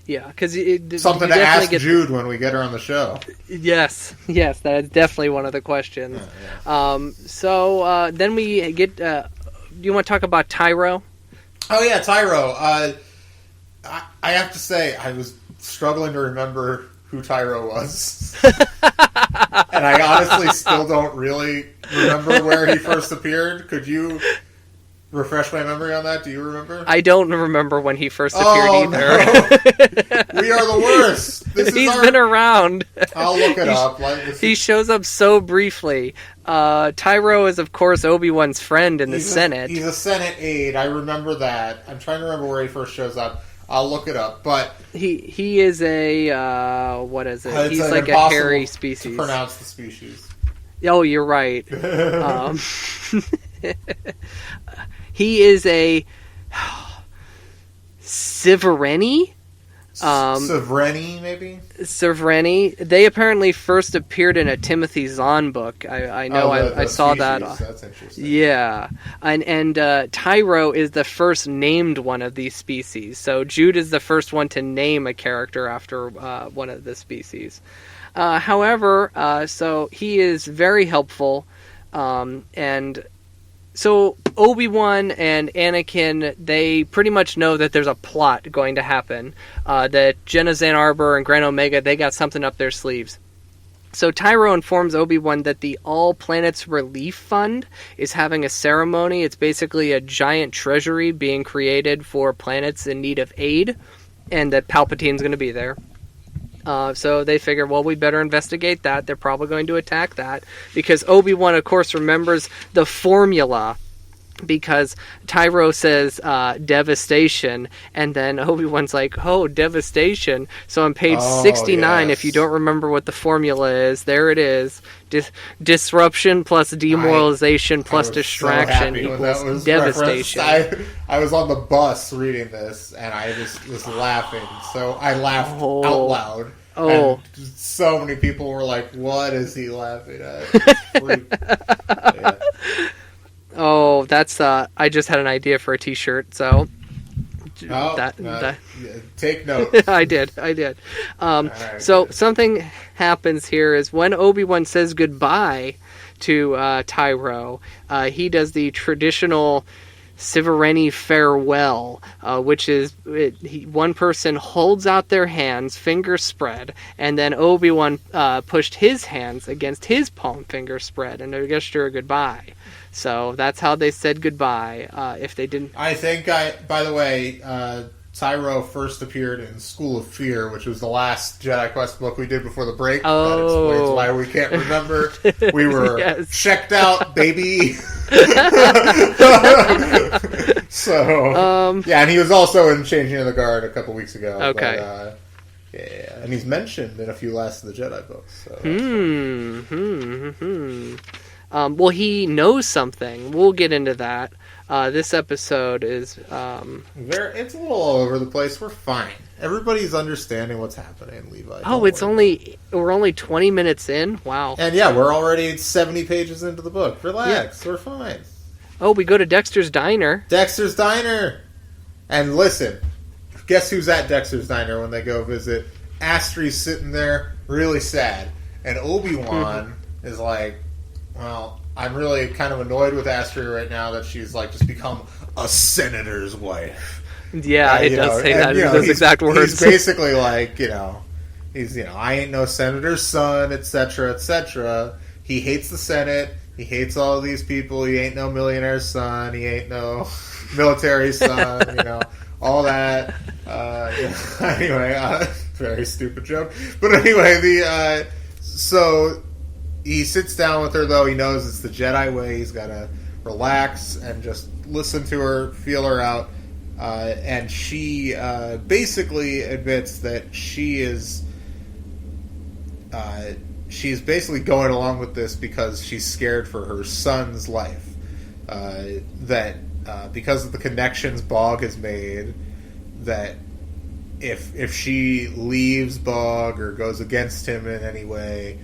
Yeah, because something to ask Jude when we get her on the show. Yes, that is definitely one of the questions. So then we get. Do you want to talk about Tyro? Oh yeah, Tyro. I have to say, I was struggling to remember who Tyro was, and I honestly still don't really remember where he first appeared. Could you refresh my memory on that? Do you remember? I don't remember when he first appeared either. No. We are the worst. He's been around. I'll look it up. He shows up so briefly. Tyro is, of course, Obi-Wan's friend in the Senate. He's a Senate aide. I remember that. I'm trying to remember where he first shows up. I'll look it up. But he is a what is it? He's like a hairy species. To pronounce the species. Oh, you're right. He is a Sivereni? Sivreni, maybe? Sivreni. They apparently first appeared in a Timothy Zahn book. I know. I saw species. that. That's interesting. Yeah. And Tyro is the first named one of these species. So Jude is the first one to name a character after one of the species. However, so he is very helpful, and so Obi-Wan and Anakin, they pretty much know that there's a plot going to happen, that Jenna Zan Arbor and Grand Omega, they got something up their sleeves. So Tyro informs Obi-Wan that the All Planets Relief Fund is having a ceremony. It's basically a giant treasury being created for planets in need of aid, and that Palpatine's going to be there. So they figure, well, we better investigate that. They're probably going to attack that. Because Obi-Wan, of course, remembers the formula. Because Tyro says devastation. And then Obi-Wan's like, oh, devastation. So on page 69, if you don't remember what the formula is, there it is. Disruption plus demoralization plus distraction equals devastation. I was on the bus reading this, and I just was laughing. So I laughed out loud. And so many people were like, what is he laughing at? Yeah. Oh, that's, I just had an idea for a t-shirt, so... take note. I did. Right, so something happens here is when Obi-Wan says goodbye to Tyro, he does the traditional Sivereni farewell, which is one person holds out their hands, fingers spread, and then Obi-Wan pushed his hands against his palm, fingers spread, and a gesture of goodbye. So that's how they said goodbye. If they didn't, by the way, Tyro first appeared in School of Fear, which was the last Jedi Quest book we did before the break. That explains why we can't remember. We were checked out, baby. So, and he was also in Changing of the Guard a couple weeks ago. Okay. But, yeah, and he's mentioned in a few Last of the Jedi books. So well, he knows something. We'll get into that. This episode is... it's a little all over the place. We're fine. Everybody's understanding what's happening, Levi. We're only 20 minutes in? Wow. And yeah, we're already 70 pages into the book. Relax. Yeah. We're fine. Oh, we go to Dexter's Diner. Dexter's Diner! And listen, guess who's at Dexter's Diner when they go visit? Astri's sitting there, really sad. And Obi-Wan is like... Well, I'm really kind of annoyed with Astria right now that she's like just become a senator's wife. Yeah, it does say that in those exact words. He's basically like, I ain't no senator's son, etc., etc. He hates the Senate. He hates all of these people. He ain't no millionaire's son. He ain't no military son. All that. Anyway, very stupid joke. But anyway, so. He sits down with her, though. He knows it's the Jedi way. He's got to relax and just listen to her, feel her out. And she basically admits that she's basically going along with this because she's scared for her son's life. That because of the connections Bog has made, that if she leaves Bog or goes against him in any way,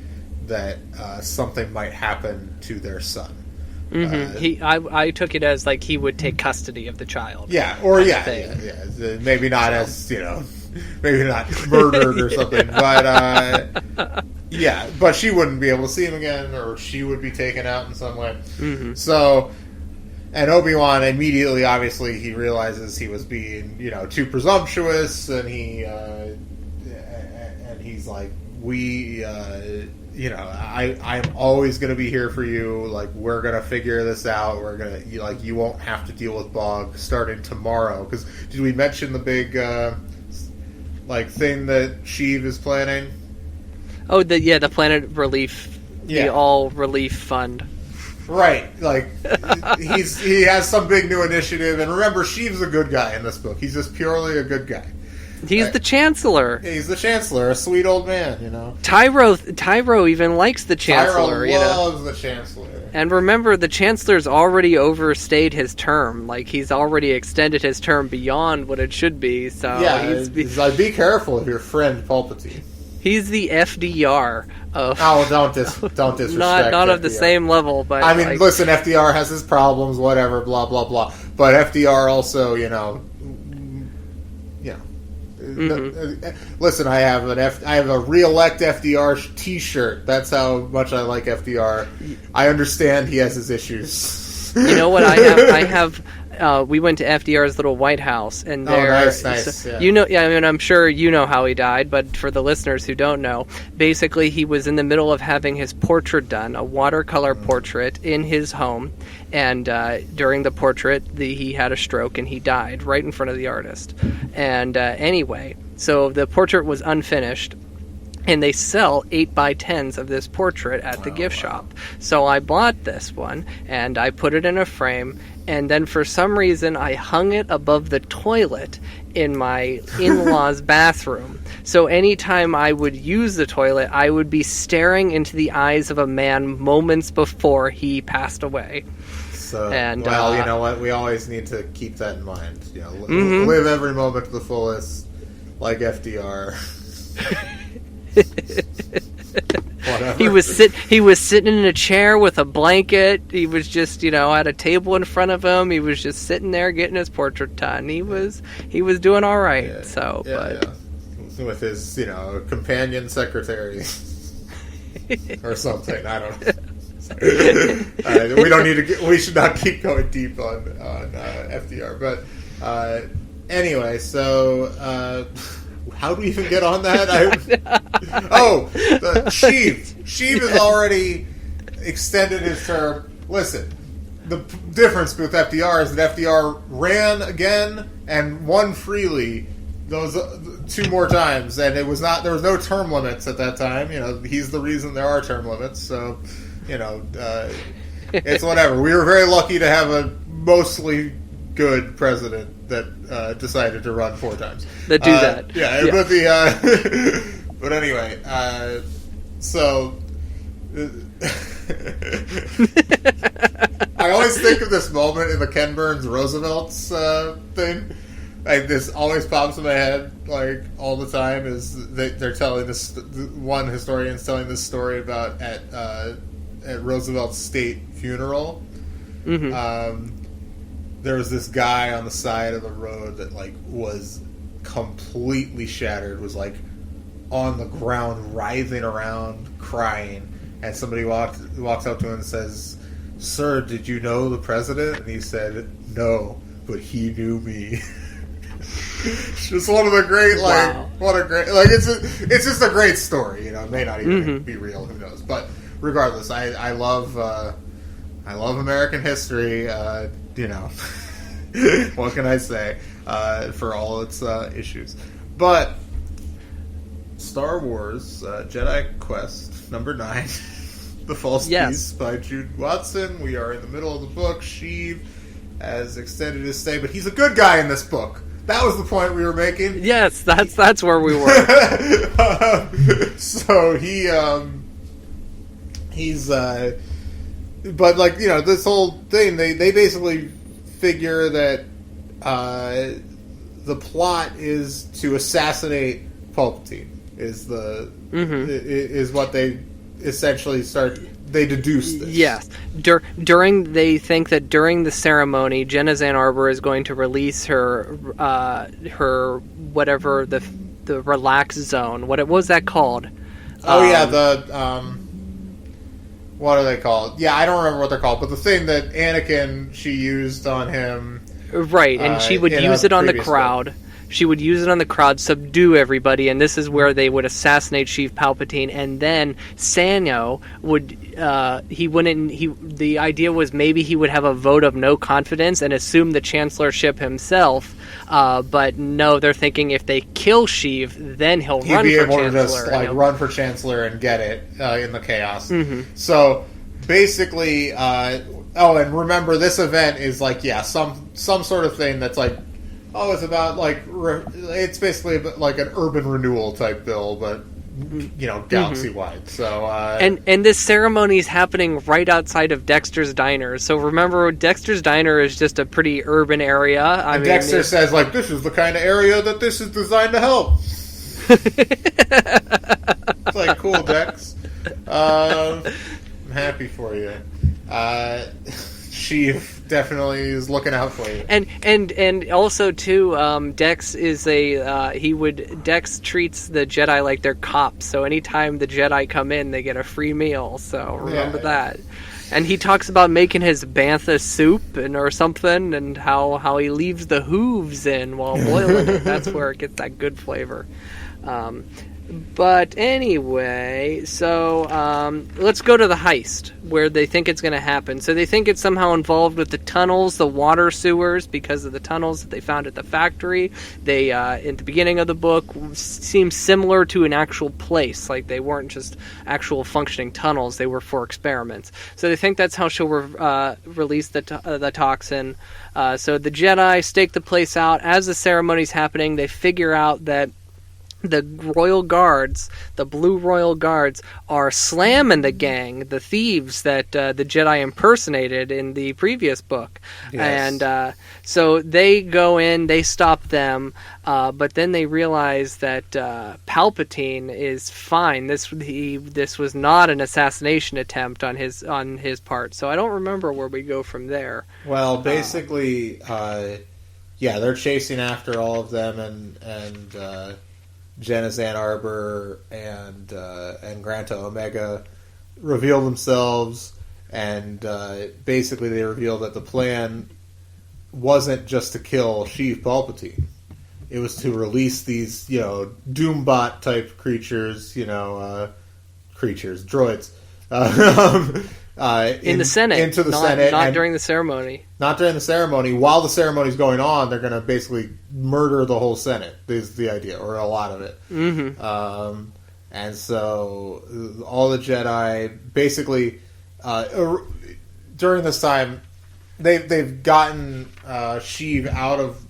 that something might happen to their son. Mm-hmm. I took it as like he would take custody of the child. Yeah, or maybe not as maybe not murdered or something, but yeah, but she wouldn't be able to see him again, or she would be taken out in some way. Mm-hmm. So, and Obi-Wan immediately, obviously, he realizes he was being, too presumptuous, and he's like, I'm always going to be here for you. Like, we're going to figure this out. We're going to, you won't have to deal with Bog starting tomorrow. Because did we mention the big, thing that Sheev is planning? Oh, the Planet Relief, the All Relief Fund. Right, he has some big new initiative, and remember, Sheev's a good guy in this book. He's just purely a good guy. He's the Chancellor. He's the Chancellor, a sweet old man, Tyro even likes the Chancellor, Tyro loves the Chancellor. And remember, the Chancellor's already overstayed his term. Like, he's already extended his term beyond what it should be, so... Yeah, be careful of your friend Palpatine. He's the FDR of... Oh, don't disrespect not of the FDR. Same level, but... I mean, listen, FDR has his problems, whatever, blah, blah, blah. But FDR also, listen, I have a re-elect FDR T-shirt. That's how much I like FDR. I understand he has his issues. You know what I have? We went to FDR's little White House, and there. Oh, nice. So, yeah. I mean, I'm sure you know how he died, but for the listeners who don't know, basically he was in the middle of having his portrait done, a watercolor portrait in his home, and during the portrait, he had a stroke and he died right in front of the artist. And anyway, so the portrait was unfinished. And they sell 8x10s of this portrait at the gift shop. So I bought this one, and I put it in a frame, and then for some reason I hung it above the toilet in my in-laws' bathroom. So anytime I would use the toilet, I would be staring into the eyes of a man moments before he passed away. So, you know what? We always need to keep that in mind. Live every moment to the fullest, like FDR. He was sitting in a chair with a blanket. He was just, had a table in front of him. He was just sitting there getting his portrait done. He was doing all right. With his, companion secretary or something. I don't know. We should not keep going deep on FDR. But anyway, so. How do we even get on that? Sheev. Sheev has already extended his term. Listen, the difference with FDR is that FDR ran again and won freely those 2 more times, and there was no term limits at that time. He's the reason there are term limits. So, it's whatever. We were very lucky to have a mostly good president that decided to run 4 times. That do that. Yeah. But but anyway, so I always think of this moment in the Ken Burns Roosevelt's thing. This always pops in my head, all the time. Is they're telling this, one historian's telling this story about at Roosevelt's state funeral. Mm-hmm. There was this guy on the side of the road that was completely shattered, was on the ground, writhing around, crying, and somebody walks up to him and says, "Sir, did you know the president?" And he said, "No, but he knew me." It's just one of the great, wow. What a great, it's just a great story. It may not even be real, who knows? But regardless, I love American history. What can I say? For all its issues. But Star Wars Jedi Quest number 9, The False Peace by Jude Watson. We are in the middle of the book. Sheev has extended his stay, but he's a good guy in this book. That was the point we were making. Yes, that's where we were. So he's but this whole thing, they basically figure that the plot is to assassinate Palpatine. Is what they essentially they deduce this. Yes. They think that during the ceremony, Jenna Zan Arbor is going to release her whatever the the relax zone. What was that called? What are they called? Yeah, I don't remember what they're called, but the thing that Anakin, she used on him... Right, and she would use it on the crowd. Book. She would use it on the crowd, subdue everybody, and this is where they would assassinate Sheev Palpatine. And then Sanyo would, the idea was maybe he would have a vote of no confidence and assume the chancellorship himself. But no, they're thinking if they kill Sheev, then he'll run for chancellor. He'd be able to just run for chancellor and get it in the chaos. Mm-hmm. So basically, and remember, this event is some sort of thing that's it's about it's basically like an urban renewal type bill, but galaxy wide. So and this ceremony is happening right outside of Dexter's Diner. So remember, Dexter's Diner is just a pretty urban area. And Dexter says this is the kind of area that this is designed to help. It's cool, Dex. I'm happy for you. She definitely is looking out for you. And also too, Dex is Dex treats the Jedi like they're cops. So anytime the Jedi come in, they get a free meal. So remember that. And he talks about making his bantha soup or something, and how he leaves the hooves in while boiling it. That's where it gets that good flavor. But anyway, so let's go to the heist, where they think it's going to happen. So they think it's somehow involved with the tunnels, the water sewers, because of the tunnels that they found at the factory. They, in the beginning of the book, seem similar to an actual place. They weren't just actual functioning tunnels, they were for experiments. So they think that's how she'll release the toxin. So the Jedi stake the place out. As the ceremony's happening, they figure out that the royal guards, the blue royal guards, are slamming the gang, the thieves that the Jedi impersonated in the previous book. Yes. And so they go in, they stop them, but then they realize that Palpatine is fine. This was not an assassination attempt on his part. So I don't remember where we go from there. Well, basically, they're chasing after all of them, and Genis Ann Arbor and Granta Omega reveal themselves, and basically they reveal that the plan wasn't just to kill Sheev Palpatine. It was to release these, Doombot type creatures, droids. In the Senate. Into the Senate. Not during the ceremony. Not during the ceremony. While the ceremony's going on, they're going to basically murder the whole Senate, is the idea, or a lot of it. Mm-hmm. And so all the Jedi, basically, during this time, they've gotten Sheev out of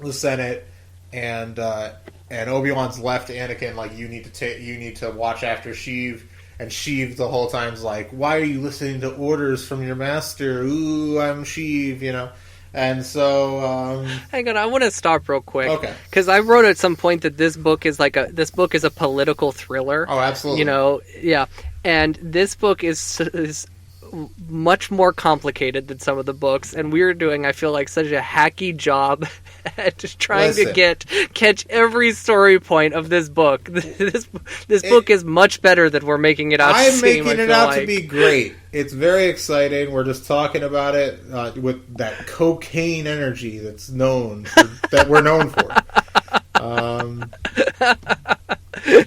the Senate, and Obi-Wan's left Anakin, you need to watch after Sheev. And Sheev the whole time's why are you listening to orders from your master? Ooh, I'm Sheev, And so... Hang on, I want to stop real quick. Okay. Because I wrote at some point that this book is a political thriller. Oh, absolutely. Yeah. And this book is much more complicated than some of the books, and we're doing, I feel such a hacky job at just trying to catch every story point of this book. This book is much better than we're making it out to seem. I'm making it out to be great. It's very exciting. We're just talking about it with that cocaine energy that we're known for.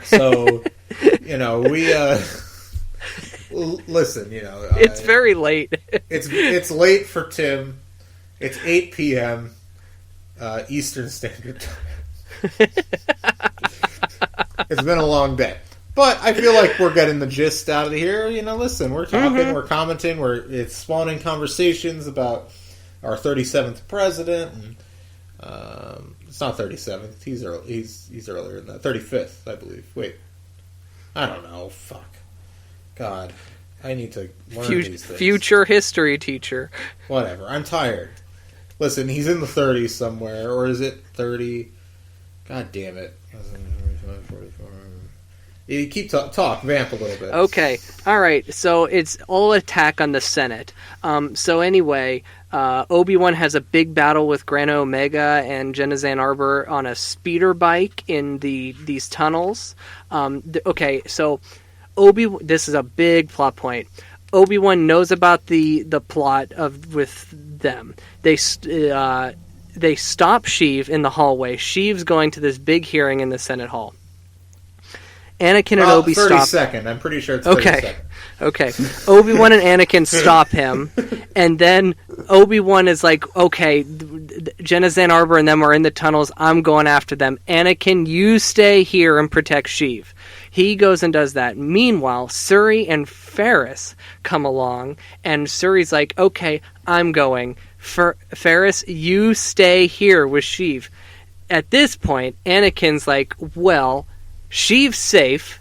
So, we... Listen, it's very late. It's late for Tim. It's 8 p.m. Eastern Standard Time. It's been a long day, but I feel like we're getting the gist out of here. Listen, we're talking, we're commenting, it's spawning conversations about our 37th president, and it's not 37th. He's earlier than that. 35th, I believe. Wait, I don't know. Fuck. God, I need to learn these things. Future history teacher. Whatever, I'm tired. Listen, he's in the 30s somewhere, or is it 30? God damn it. You keep talk, vamp a little bit. Okay, all right. So it's all attack on the Senate. So anyway, Obi-Wan has a big battle with Grand Omega and Genasan Arbor on a speeder bike in these tunnels. Okay, so this is a big plot point. Obi-Wan knows about the plot with them. They stop Sheev in the hallway. Sheev's going to this big hearing in the Senate hall. Anakin and Obi 30 stop. Second. I'm pretty sure it's 30 second. Okay. Obi-Wan and Anakin stop him, and then Obi-Wan is like, okay, Genasan Arbor and them are in the tunnels. I'm going after them. Anakin, you stay here and protect Sheev. He goes and does that. Meanwhile, Suri and Ferris come along, and Suri's like, okay, I'm going. Ferris, you stay here with Sheev. At this point, Anakin's like, well, Sheev's safe.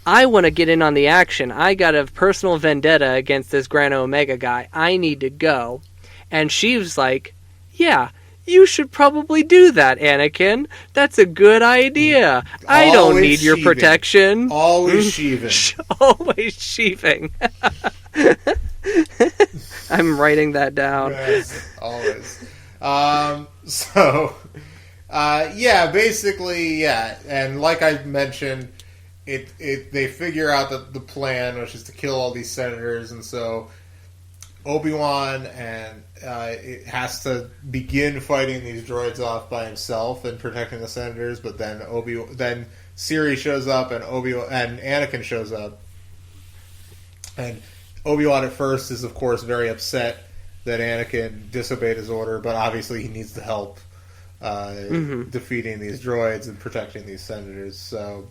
I want to get in on the action. I got a personal vendetta against this Grand Omega guy. I need to go. And Sheev's like, yeah, you should probably do that, Anakin. That's a good idea. I don't need your protection. Always sheeving. Always sheeving. I'm writing that down. Yes, always. Yeah, basically, yeah. And like I mentioned, they figure out the plan, which is to kill all these senators, and so Obi-Wan it has to begin fighting these droids off by himself and protecting the senators. But then Siri shows up and Anakin shows up, and Obi-Wan at first is of course very upset that Anakin disobeyed his order, but obviously he needs the help defeating these droids and protecting these senators. So.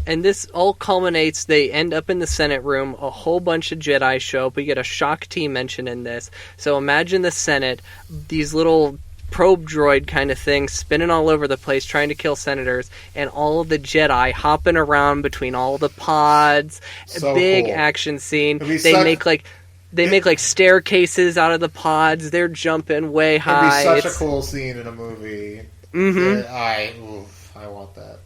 And this all culminates, they end up in the Senate room, a whole bunch of Jedi show up, we get a shock T mention in this. So imagine the Senate, these little probe droid kind of things spinning all over the place trying to kill senators, and all of the Jedi hopping around between all the pods. So big cool. Action scene. They make like staircases out of the pods. They're jumping way high. It'd be such a cool scene in a movie. Mm-hmm. I want that.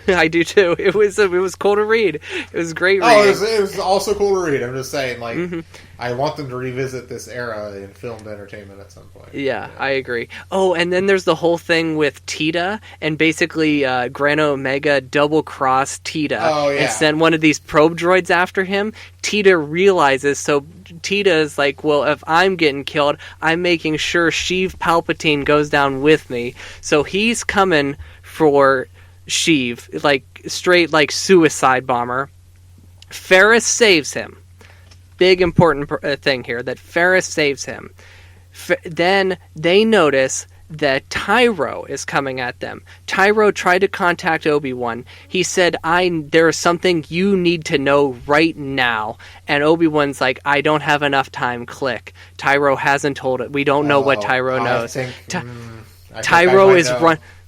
I do too. It was cool to read. It was great reading. Oh, it was also cool to read. I'm just saying, I want them to revisit this era in filmed entertainment at some point. Yeah, I agree. Oh, and then there's the whole thing with Tita, and basically Grand Omega double-crossed Tita and sent one of these probe droids after him. Tita realizes, so Tita is like, well, if I'm getting killed, I'm making sure Sheev Palpatine goes down with me. So he's coming for Sheev, like straight like suicide bomber. Ferris saves him. Big important thing here, that Ferris saves him. Then they notice that Tyro is coming at them. Tyro tried to contact Obi-Wan. He said, there is something you need to know right now. And Obi-Wan's like, I don't have enough time, click. Tyro hasn't told it. We don't know what Tyro knows.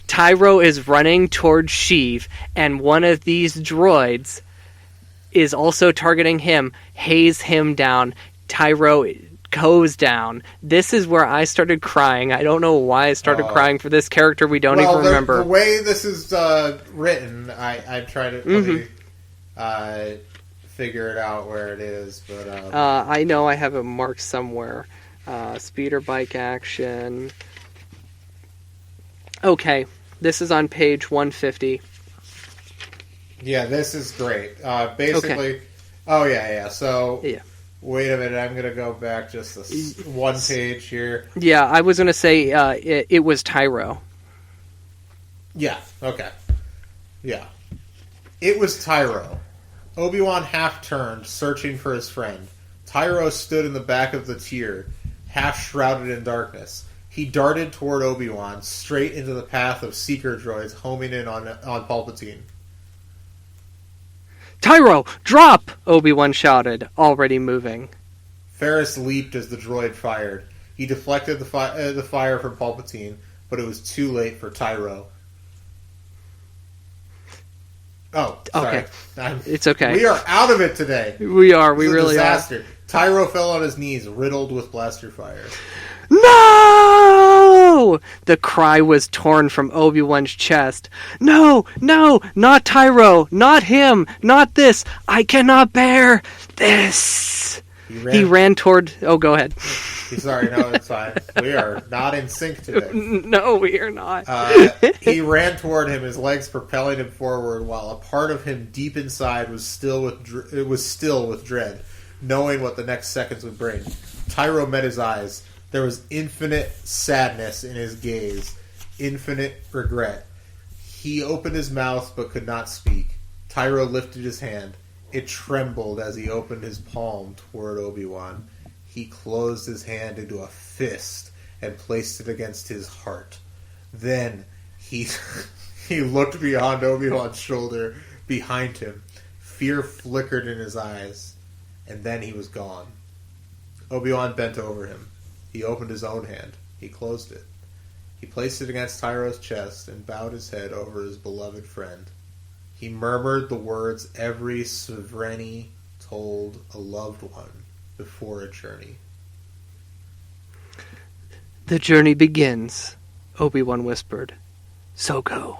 Tyro is running towards Sheev, and one of these droids is also targeting him, haze him down. Tyro goes down. This is where I started crying. I don't know why I started crying for this character we don't even remember. The way this is written, I try to figure it out where it is. But I know I have it marked somewhere. Speeder bike action. Okay. This is on page 150. Yeah, this is great. Basically, okay. So, wait a minute. I'm going to go back just one page here. Yeah, I was going to say it was Tyro. Yeah, okay. Yeah. It was Tyro. Obi-Wan half-turned, searching for his friend. Tyro stood in the back of the tier, half-shrouded in darkness. He darted toward Obi-Wan, straight into the path of seeker droids homing in on Palpatine. Tyro, drop! Obi-Wan shouted, already moving. Ferris leaped as the droid fired. He deflected the fire from Palpatine, but it was too late for Tyro. Oh, sorry. Okay. It's okay. We are out of it today. We are. We really are. Disaster. Tyro fell on his knees, riddled with blaster fire. No! No! The cry was torn from Obi-Wan's chest. No, no, not Tyro, not him, not this. I cannot bear this. He ran toward... Oh, go ahead. Sorry, no, it's fine. We are not in sync today. No, we are not. He ran toward him, his legs propelling him forward, while a part of him deep inside was still with dread, knowing what the next seconds would bring. Tyro met his eyes. There was infinite sadness in his gaze, infinite regret. He opened his mouth but could not speak. Tyro lifted his hand. It trembled as he opened his palm toward Obi-Wan. He closed his hand into a fist and placed it against his heart. Then he looked beyond Obi-Wan's shoulder, behind him. Fear flickered in his eyes, and then he was gone. Obi-Wan bent over him. He opened his own hand. He closed it. He placed it against Tyro's chest and bowed his head over his beloved friend. He murmured the words every Sovereign told a loved one before a journey. The journey begins, Obi-Wan whispered. So go.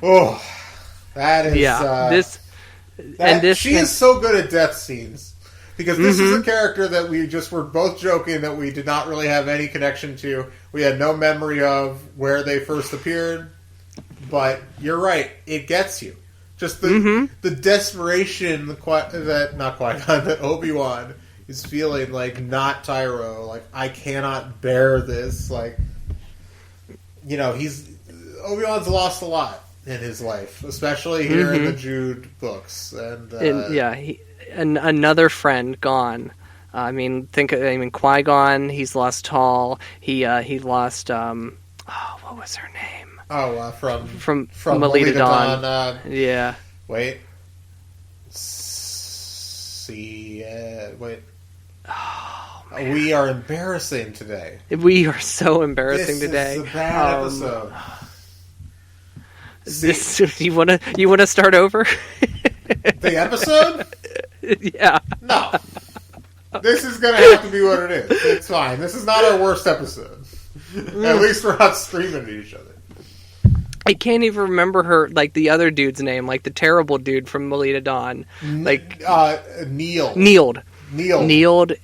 Oh, that is... Yeah, she is so good at death scenes. Because this is a character that we just were both joking that we did not really have any connection to. We had no memory of where they first appeared. But you're right, it gets you. Just the desperation that Obi-Wan is feeling, like, not Tyro. Like, I cannot bear this. Like, you know, Obi-Wan's lost a lot in his life, especially here in the Jude books. And another friend gone. Qui-Gon, he's lost Tall. He lost what was her name? Oh, from Melita Dawn. Yeah. Wait. Wait. Oh, we are embarrassing today. We are so embarrassing today. This is a bad episode. You wanna start over? The episode? Yeah. No. This is gonna have to be what it is. It's fine. This is not our worst episode. At least we're not screaming at each other. I can't even remember her, like, the other dude's name, like the terrible dude from Melita Dawn. Like Neeld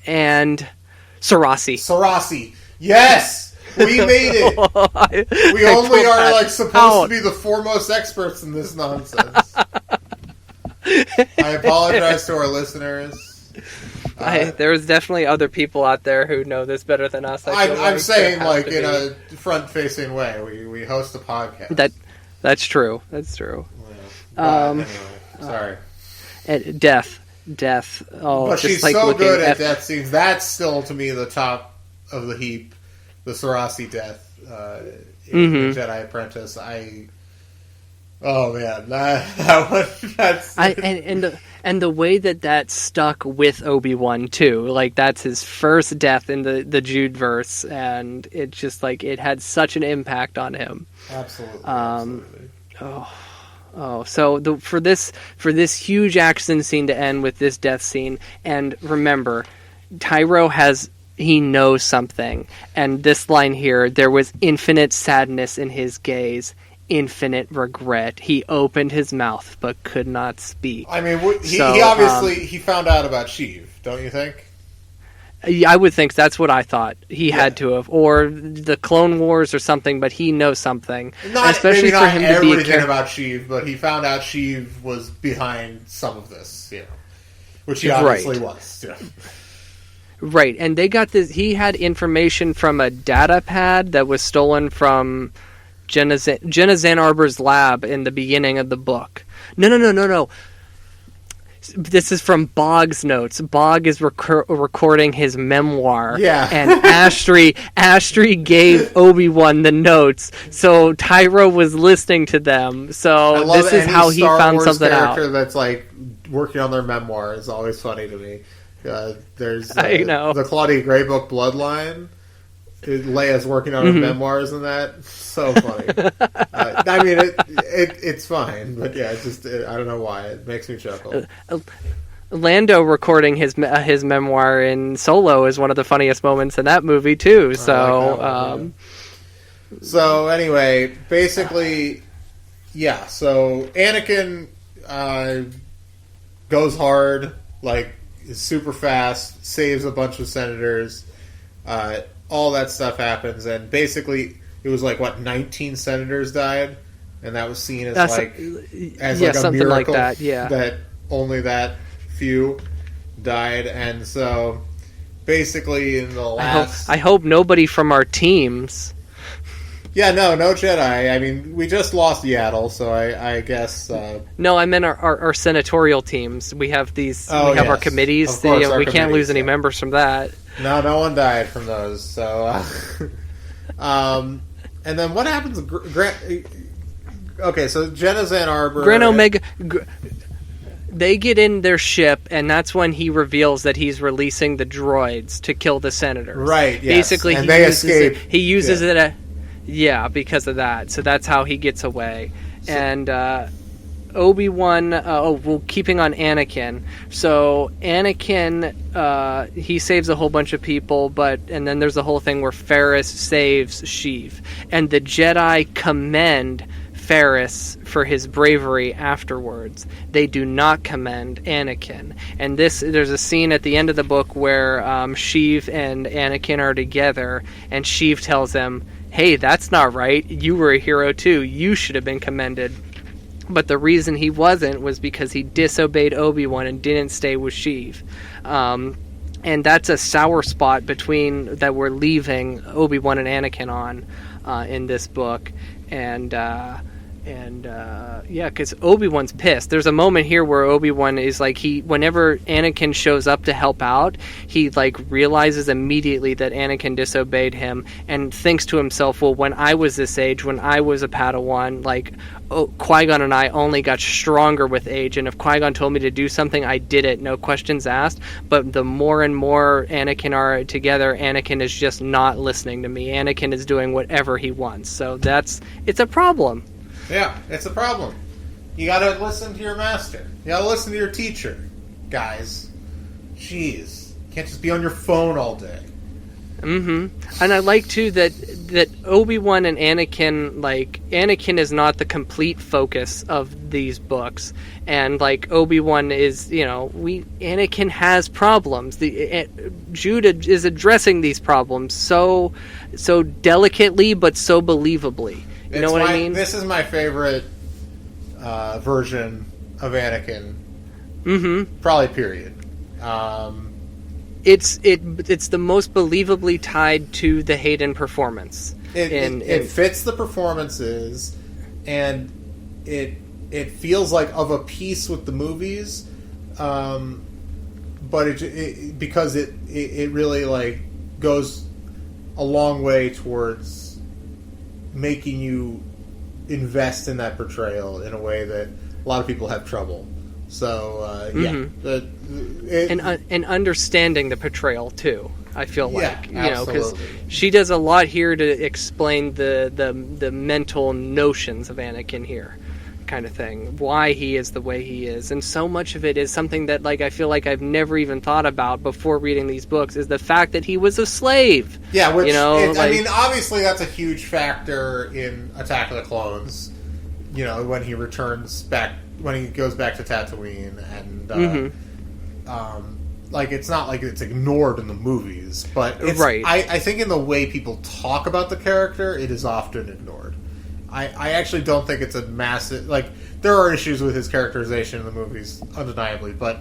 and Sarasi. Yes! We made it! We only are, like, supposed to be the foremost experts in this nonsense. I apologize to our listeners. There's definitely other people out there who know this better than us. I'm saying, like, in a front-facing way. We host a podcast. That's true. That's true. Well, anyway, sorry. Death. Oh, but she's like so good at death scenes. That's still, to me, the top of the heap. The Sarasi death in Jedi Apprentice. Oh man, that one. And the way that stuck with Obi-Wan too, like that's his first death in the Jude verse, and it just like it had such an impact on him. Absolutely. So for this huge action scene to end with this death scene, and remember, Tyro he knows something, and this line here: there was infinite sadness in his gaze. Infinite regret. He opened his mouth but could not speak. I mean, he obviously he found out about Sheev, don't you think? I would think that's what I thought. He had to have, or the Clone Wars or something. But he knows something, especially for him to be everything about Sheev. But he found out Sheev was behind some of this, which he obviously was. Right, and they got this. He had information from a data pad that was stolen from Jenna Zan Arbor's lab in the beginning of the book. No. This is from Bog's notes. Bog is recording his memoir. Yeah. And Astri gave Obi-Wan the notes. So Tyro was listening to them. So this is how he found something out. Character that's like working on their memoir is always funny to me. There's the Claudia Gray book Bloodline. Leia's working on her memoirs and that. So funny. I mean, it's fine, but yeah, I don't know why. It makes me chuckle. Lando recording his memoir in Solo is one of the funniest moments in that movie too. So, so anyway, basically, yeah. So Anakin goes hard, like is super fast, saves a bunch of senators. All that stuff happens, and basically, it was like 19 senators died, and that was seen as like a something miracle like that. Yeah, that only that few died, and so basically in the last, I hope nobody from our teams. Yeah, no Jedi. I mean, we just lost Yaddle, so I guess. No, I meant our senatorial teams. We have these. Oh, we have our yes. committees. Of course, our we can't lose any committees, members from that. No one died from those. So, and then what happens? Okay, so Jenna's Ann Arbor. Grand Omega. They get in their ship, and that's when he reveals that he's releasing the droids to kill the senators. Right. Yes. Basically, and they escape. He uses it. Because of that. So that's how he gets away. And Obi-Wan, keeping on Anakin. So Anakin, he saves a whole bunch of people, and then there's the whole thing where Ferris saves Sheev. And the Jedi commend Ferris for his bravery afterwards. They do not commend Anakin. And there's a scene at the end of the book where Sheev and Anakin are together, and Sheev tells him, hey, that's not right. You were a hero too. You should have been commended. But the reason he wasn't was because he disobeyed Obi-Wan and didn't stay with Sheev. And that's a sour spot that we're leaving Obi-Wan and Anakin on in this book. Because Obi-Wan's pissed. There's a moment here where Obi-Wan is like, whenever Anakin shows up to help out, he like realizes immediately that Anakin disobeyed him and thinks to himself, well, when I was this age, when I was a Padawan, like Qui-Gon and I only got stronger with age, and if Qui-Gon told me to do something, I did it, no questions asked. But the more and more Anakin are together, Anakin is just not listening to me. Anakin is doing whatever he wants. So it's a problem. Yeah, it's a problem. You gotta listen to your master. You gotta listen to your teacher, guys. Jeez. You can't just be on your phone all day. Mm-hmm. And I like, too, that Obi-Wan and Anakin, like, Anakin is not the complete focus of these books. And, like, Obi-Wan is, Anakin has problems. Judah is addressing these problems so delicately but so believably. You know what I mean? This is my favorite version of Anakin. Mm-hmm. Probably period. It's the most believably tied to the Hayden performance. It fits the performances, and it feels like of a piece with the movies, but because it really like goes a long way towards making you invest in that portrayal in a way that a lot of people have trouble. So and understanding the portrayal too. I feel like because absolutely. She does a lot here to explain the mental notions of Anakin here, kind of thing. Why he is the way he is, and so much of it is something that like I feel like I've never even thought about before reading these books. Is the fact that he was a slave. Yeah, which I mean, obviously that's a huge factor in Attack of the Clones. When he returns back. When he goes back to Tatooine, and like it's not like it's ignored in the movies, but it's, right. I think in the way people talk about the character, it is often ignored. I actually don't think it's a massive like. There are issues with his characterization in the movies, undeniably, but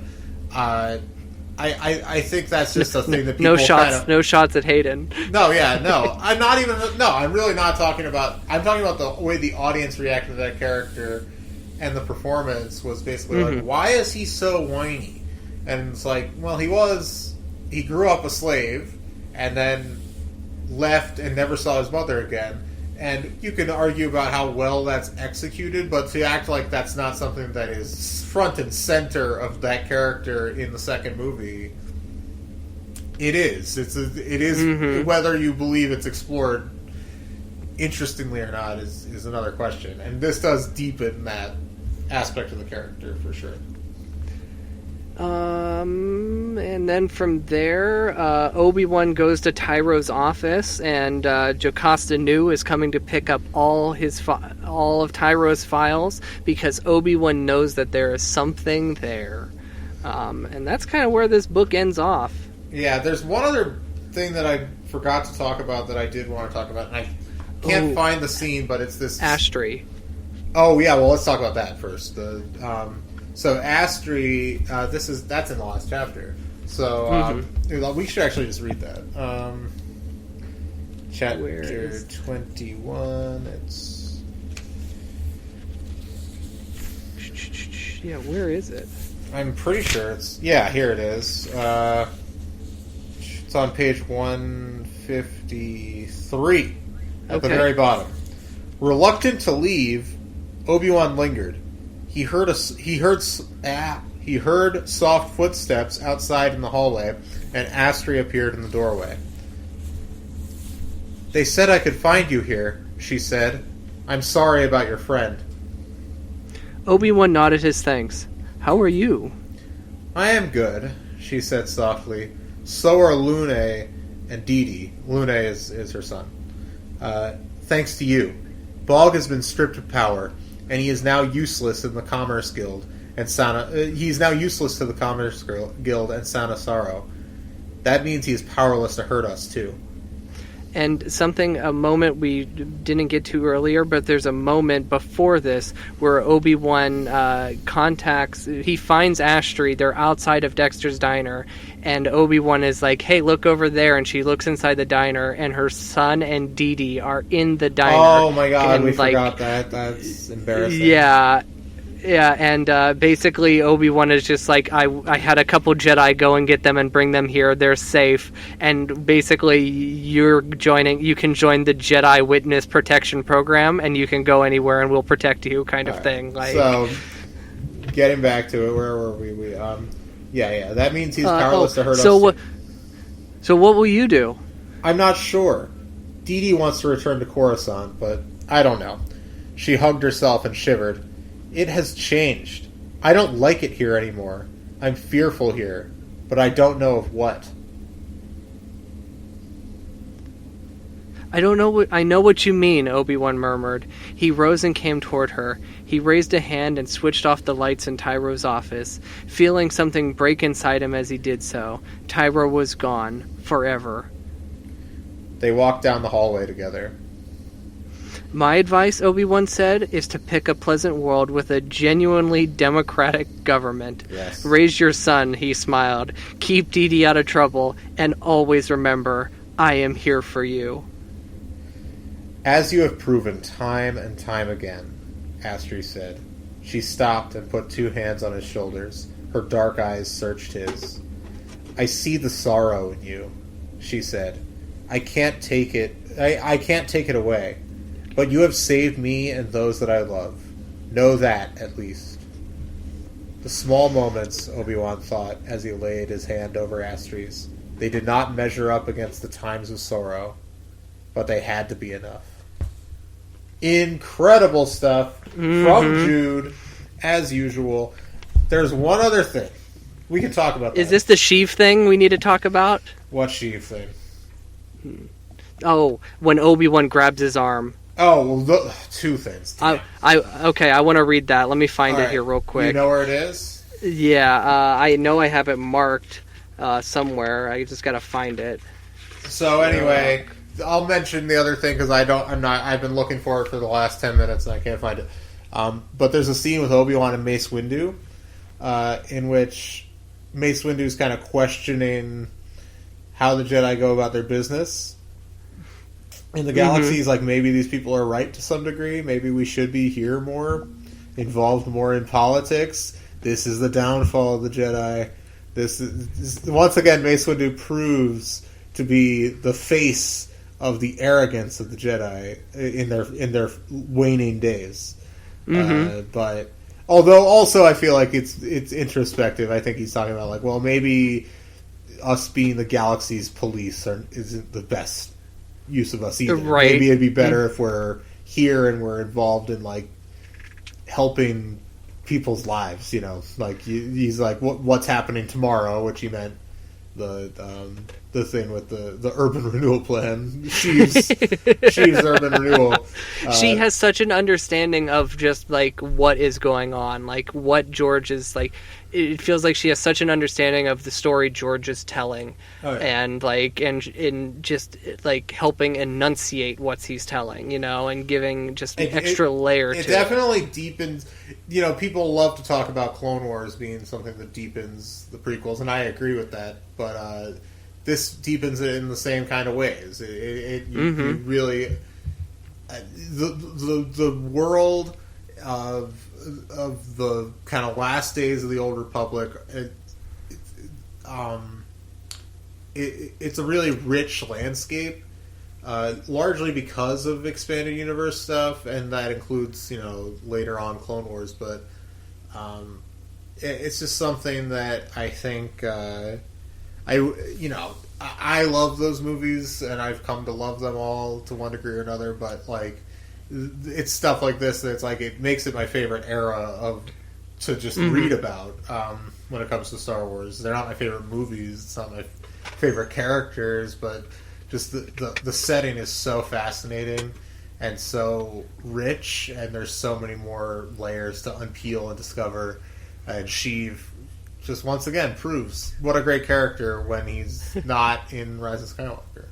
I think that's just a thing that people no shots at Hayden. No, I'm not even. No, I'm really not talking about. I'm talking about the way the audience reacted to that character. And the performance was basically like, why is he so whiny? And it's like, well, he grew up a slave and then left and never saw his mother again. And you can argue about how well that's executed, but to act like that's not something that is front and center of that character in the second movie, it is. It is whether you believe it's explored interestingly or not is another question. And this does deepen that aspect of the character for sure. then from there, Obi-Wan goes to Tyro's office, and Jocasta Nu is coming to pick up all of Tyro's files because Obi-Wan knows that there is something there. And that's kind of where this book ends off. Yeah, there's one other thing that I forgot to talk about that I did want to talk about, and I can't find the scene, but it's this... Astri. Oh, yeah, well, let's talk about that first. So Astri, that's in the last chapter. So we should actually just read that. Chapter 21, it's... Yeah, where is it? I'm pretty sure it's... Yeah, here it is. It's on page 153 at the very bottom. Reluctant to leave, Obi-Wan lingered. He heard soft footsteps outside in the hallway, and Astri appeared in the doorway. "They said I could find you here," she said. "I'm sorry about your friend." Obi-Wan nodded his thanks. "How are you?" "I am good," she said softly. "So are Lune and Didi." Lune is her son. "Thanks to you. Bog has been stripped of power, and he is now useless in the Commerce Guild and he's now useless to the Commerce Guild and Sanasaro. That means he is powerless to hurt us too." And a moment we didn't get to earlier, but there's a moment before this where Obi-Wan he finds Astri, they're outside of Dexter's diner, and Obi-Wan is like, "Hey, look over there," and she looks inside the diner, and her son and Didi are in the diner. Oh my god, we forgot that. That's embarrassing. Yeah, and basically Obi-Wan is just like, I had a couple Jedi go and get them and bring them here. They're safe. And basically you can join the Jedi Witness Protection Program, and you can go anywhere and we'll protect you, kind of thing. Like, so, getting back to it, where were we? Yeah, that means he's powerless to hurt us. So what will you do? I'm not sure. Didi wants to return to Coruscant, but I don't know. She hugged herself and shivered. It has changed. I don't like it here anymore. I'm fearful here, but I don't know of what. I know what you mean, Obi-Wan murmured. He rose and came toward her. He raised a hand and switched off the lights in Tyro's office, feeling something break inside him as he did so. Tyro was gone. Forever. They walked down the hallway together. My advice, Obi-Wan said, is to pick a pleasant world with a genuinely democratic government. Yes. Raise your son, he smiled. Keep Didi out of trouble, and always remember, I am here for you. As you have proven time and time again, Astri said. She stopped and put two hands on his shoulders. Her dark eyes searched his. I see the sorrow in you, she said. I can't take it away. But you have saved me and those that I love. Know that, at least. The small moments, Obi-Wan thought, as he laid his hand over Astri's. They did not measure up against the times of sorrow, but they had to be enough. Incredible stuff from Jude, as usual. There's one other thing. We can talk about that. Is this the Sheev thing we need to talk about? What Sheev thing? Oh, when Obi-Wan grabs his arm. Oh, well, two things. I want to read that. Let me find it here real quick. You know where it is? Yeah, I know I have it marked somewhere. I just got to find it. So anyway, I'll mention the other thing because I've been looking for it for the last 10 minutes and I can't find it. But there's a scene with Obi-Wan and Mace Windu in which Mace Windu is kind of questioning how the Jedi go about their business in the galaxy. He's like, maybe these people are right to some degree. Maybe we should be here more, involved more in politics. This is the downfall of the Jedi. This is once again, Mace Windu proves to be the face of the arrogance of the Jedi in their waning days. But although also I feel like it's introspective. I think he's talking about like, well, maybe us being the galaxy's police isn't the best use of us either. Right. Maybe it'd be better if we're here and we're involved in like helping people's lives. You know, like he's like, what's happening tomorrow, which he meant the thing with the urban renewal plan. She's urban renewal. She has such an understanding of just like what is going on, like what George is like. It feels like she has such an understanding of the story George is telling, and like and just like helping enunciate what he's telling, and giving just an extra layer to it. It definitely deepens. People love to talk about Clone Wars being something that deepens the prequels, and I agree with that. But this deepens it in the same kind of ways. You really the world of the kind of last days of the Old Republic. It's a really rich landscape, largely because of expanded universe stuff, and that includes later on Clone Wars. But it's just something that I think I love those movies, and I've come to love them all to one degree or another. But like, it's stuff like this that's like it makes it my favorite era to just read about when it comes to Star Wars. They're not my favorite movies. It's not my favorite characters, but just the setting is so fascinating and so rich, and there's so many more layers to unpeel and discover. And Sheev just once again proves what a great character when he's not in Rise of Skywalker.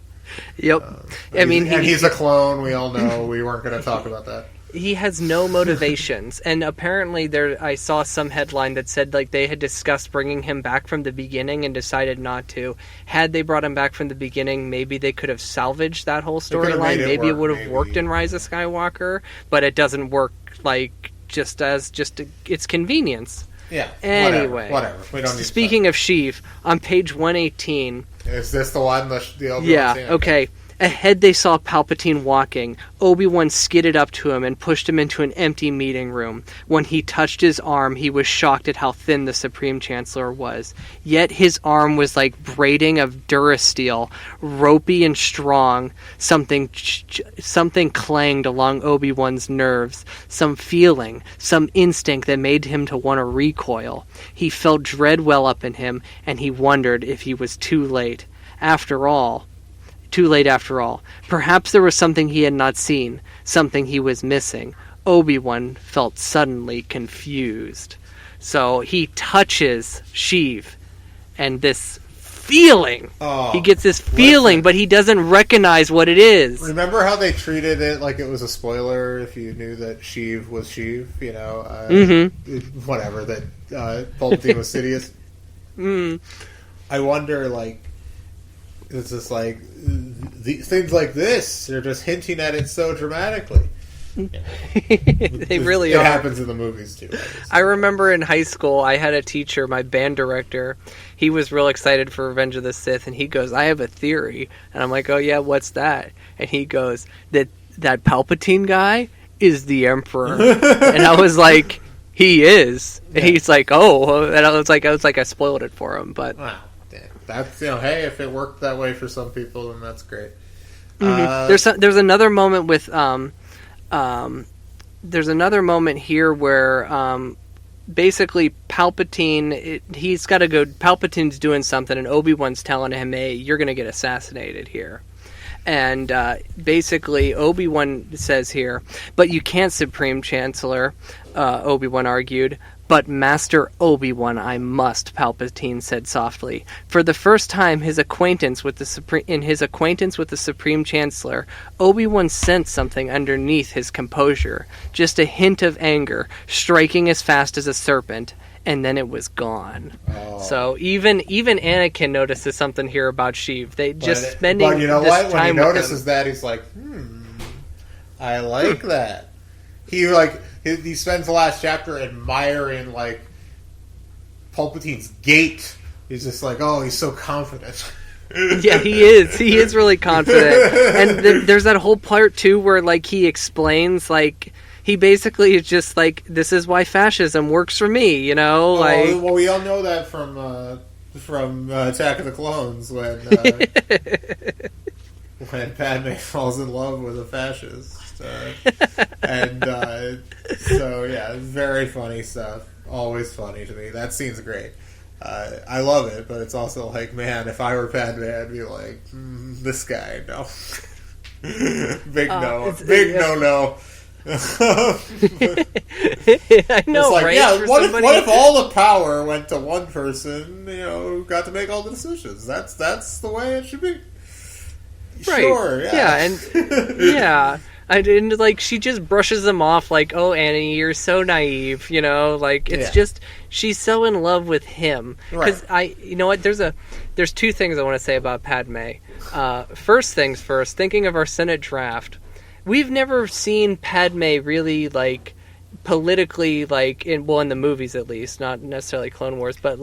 Yep. He's a clone. We all know. We weren't going to talk about that. He has no motivations, and apparently I saw some headline that said like they had discussed bringing him back from the beginning and decided not to. Had they brought him back from the beginning, maybe they could have salvaged that whole storyline. Maybe it would have worked in Rise of Skywalker, but it doesn't work like it's convenience. Yeah. Anyway, whatever. We don't need. Speaking of Sheev, on page 118. Is this the one? The Obi-Wan yeah. Okay. Ahead they saw Palpatine walking. Obi-Wan skidded up to him and pushed him into an empty meeting room. When he touched his arm, he was shocked at how thin the Supreme Chancellor was. Yet his arm was like braiding of Durasteel, ropey and strong. Something clanged along Obi-Wan's nerves. Some feeling, some instinct that made him to want to recoil. He felt dread well up in him, and he wondered if he was too late. Too late after all. Perhaps there was something he had not seen, something he was missing. Obi-Wan felt suddenly confused. So he touches Sheev, and this feeling. He gets this feeling, but he doesn't recognize what it is. Remember how they treated it like it was a spoiler if you knew that Sheev was Sheev? Whatever, that Palpatine was Sidious. I wonder, like, it's just like things like this. They're just hinting at it so dramatically. They really are. It happens in the movies too. I remember in high school, I had a teacher, my band director. He was real excited for Revenge of the Sith, and he goes, "I have a theory." And I'm like, "Oh yeah, what's that?" And he goes, "That Palpatine guy is the Emperor." And I was like, "He is." And he's like, "Oh," and I was like, I spoiled it for him, but. Wow. That's hey, if it worked that way for some people, then that's great. There's another moment with there's another moment here where basically Palpatine he's got to go. Palpatine's doing something, and Obi-Wan's telling him, "Hey, you're going to get assassinated here." And basically Obi-Wan says here, "But you can't, Supreme Chancellor," Obi-Wan argued. "But Master Obi-Wan, I must," Palpatine said softly. For the first time in his acquaintance with the Supreme Chancellor, Obi-Wan sensed something underneath his composure, just a hint of anger, striking as fast as a serpent, and then it was gone. Oh. So even Anakin notices something here about Sheev. Spending but you know this what? When time he notices that, he's like, I like that. He spends the last chapter admiring, like, Palpatine's gait. He's just like, oh, he's so confident. Yeah, he is. He is really confident. And there's that whole part, too, where, like, he explains, like, he basically is just like, this is why fascism works for me, Well, we all know that from Attack of the Clones, when Padme falls in love with a fascist. So yeah, very funny stuff. Always funny to me. That scene's great. I love it, but it's also like, man, if I were Padme, I'd be like, this guy, no. Big no. Big no. I know, like, right? yeah, what if all the power went to one person, who got to make all the decisions? That's the way it should be. Right. Sure, yeah. Yeah, and yeah. I didn't she just brushes them off like, oh, Annie, you're so naive, it's just she's so in love with him. Because you know what? There's two things I want to say about Padme. First things first, thinking of our Senate draft, we've never seen Padme really politically in the movies at least, not necessarily Clone Wars, but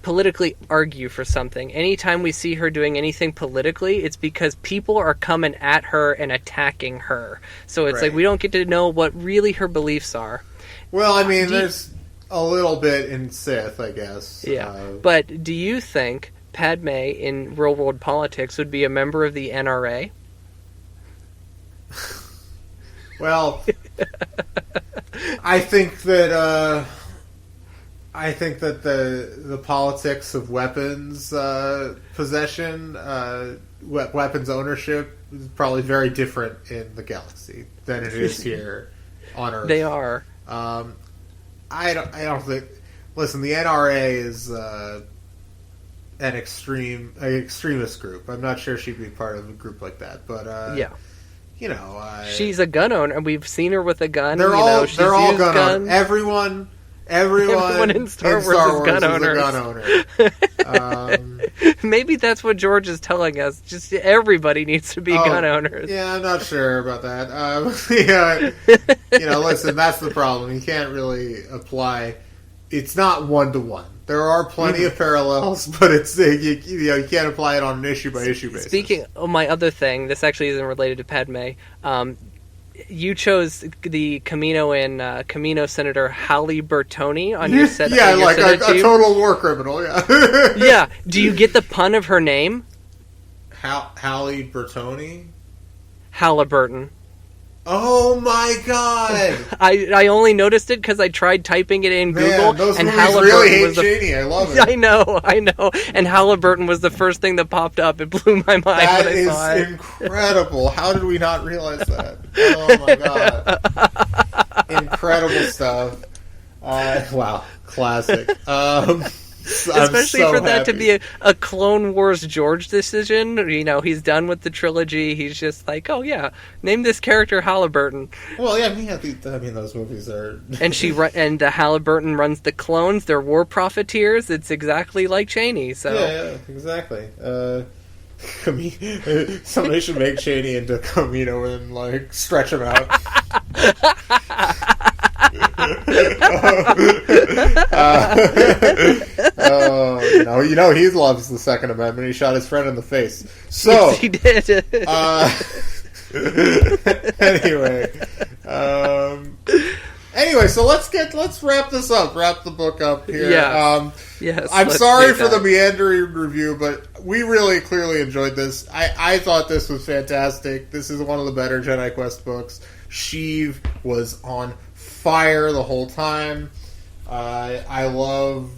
politically argue for something. Anytime we see her doing anything politically, it's because people are coming at her and attacking her. So it's we don't get to know what really her beliefs are. Well, I mean, there's a little bit in Sith, I guess. Yeah. But do you think Padme in real world politics would be a member of the NRA? Well, I think that the politics of weapons possession, weapons ownership, is probably very different in the galaxy than it is here on Earth. They are. I don't think. Listen, the NRA is an extremist group. I'm not sure she'd be part of a group like that, but yeah. She's a gun owner, and we've seen her with a gun. They're all gun guns. Everyone in Star Wars is gun owner. Maybe that's what George is telling us. Just everybody needs to be gun owners. Yeah, I'm not sure about that. Listen, that's the problem. You can't really apply. It's not 1-to-1. There are plenty of parallels, but it's you can't apply it on an issue by issue basis. Speaking of my other thing, this actually isn't related to Padme. You chose the Camino Senator Halle Bertoni on your set. Yeah, a total war criminal. Yeah. Yeah. Do you get the pun of her name? Halle Bertoni. Halliburton. Oh my god! I only noticed it because I tried typing it in Google, those and movies Halliburton really hate was Cheney. I love it. I know, and Halliburton was the first thing that popped up. It blew my mind when I saw it. That is incredible. How did we not realize that? Oh my god! Incredible stuff. Wow, classic. Especially for that to be a Clone Wars George decision. He's done with the trilogy. He's just like, oh yeah, name this character Halliburton. Well, yeah, those movies are. And the Halliburton runs the clones. They're war profiteers. It's exactly like Cheney. So yeah, exactly. Somebody should make Cheney into Camino and stretch him out. He loves the Second Amendment. He shot his friend in the face. So yes, he did. Anyway, so let's wrap this up. Wrap the book up here. Yeah. Yes. I'm sorry for the meandering review, but we really clearly enjoyed this. I thought this was fantastic. This is one of the better Jedi Quest books. Sheev was on fire the whole time. I love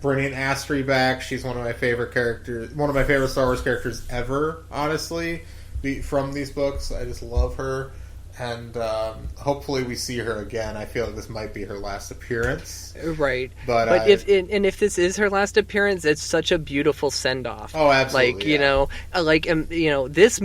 bringing Astri back. She's one of my favorite characters, one of my favorite Star Wars characters ever, honestly, from these books. I just love her. And hopefully we see her again. I feel like this might be her last appearance. Right. But if this is her last appearance, it's such a beautiful send off. Oh, absolutely. This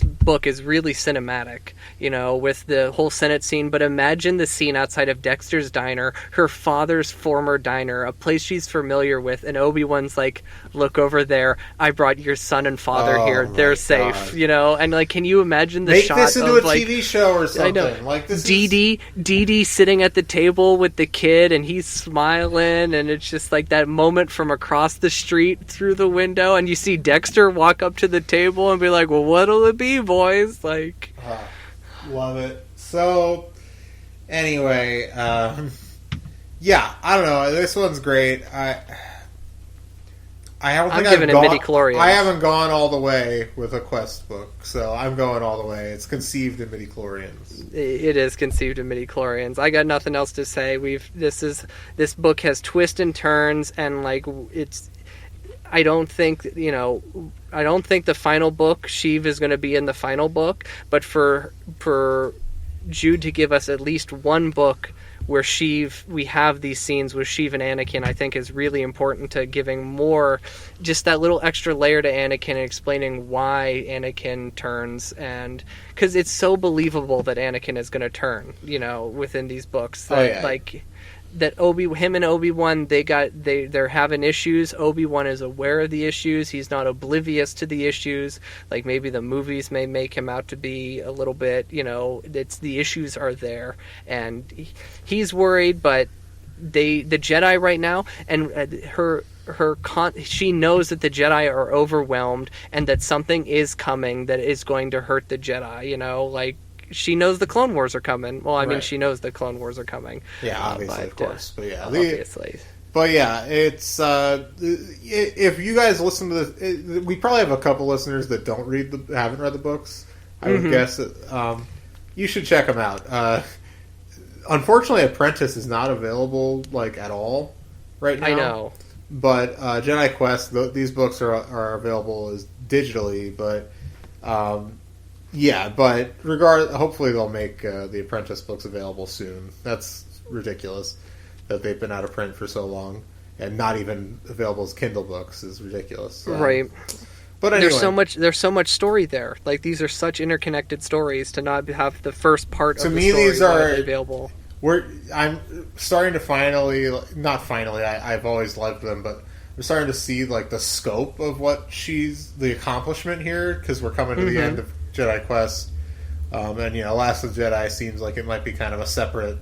book is really cinematic. With the whole Senate scene. But imagine the scene outside of Dexter's diner, her father's former diner, a place she's familiar with, and Obi-Wan's like, "Look over there. I brought your son and father here. They're safe." And can you imagine the shot this into of a TV show or something? I know. Dee Dee sitting at the table with the kid, and he's smiling, and it's just like that moment from across the street through the window, and you see Dexter walk up to the table and be like, "Well, what'll it be, boys?" Love it. So, anyway, yeah, I don't know. This one's great. I'm giving it midi-chlorians. I haven't gone all the way with a Quest book, so I'm going all the way. It's conceived in midi-chlorians. It is conceived in midi-chlorians. I got nothing else to say. This book has twists and turns, and like it's. I don't think the final book Sheev is going to be in the final book, but for Jude to give us at least one book where we have these scenes with Sheev and Anakin, I think is really important to giving more, just that little extra layer to Anakin and explaining why Anakin turns, and because it's so believable that Anakin is going to turn, within these books. That him and Obi-Wan, they're having issues. Obi-Wan is aware of the issues. He's not oblivious to the issues. Like maybe the movies may make him out to be a little bit, the issues are there, and he's worried. But the Jedi right now, and she knows that the Jedi are overwhelmed and that something is coming that is going to hurt the Jedi. She knows the Clone Wars are coming. Well, I mean, she knows the Clone Wars are coming. Yeah, obviously, of course. But yeah, obviously. But yeah, it's if you guys listen to this, we probably have a couple listeners that haven't read the books. I would guess that you should check them out. Unfortunately, Apprentice is not available at all right now. I know, but Jedi Quest, these books are available as digitally, but. Yeah, but hopefully they'll make the Apprentice books available soon. That's ridiculous that they've been out of print for so long and not even available as Kindle books is ridiculous. Right. But anyway. There's so much story there. Like, these are such interconnected stories to not have the first part to of the me, story these are available. I'm starting to not finally, I've always loved them, but I'm starting to see the scope of the accomplishment here, because we're coming to the end of Jedi Quest, and Last of the Jedi seems like it might be kind of a separate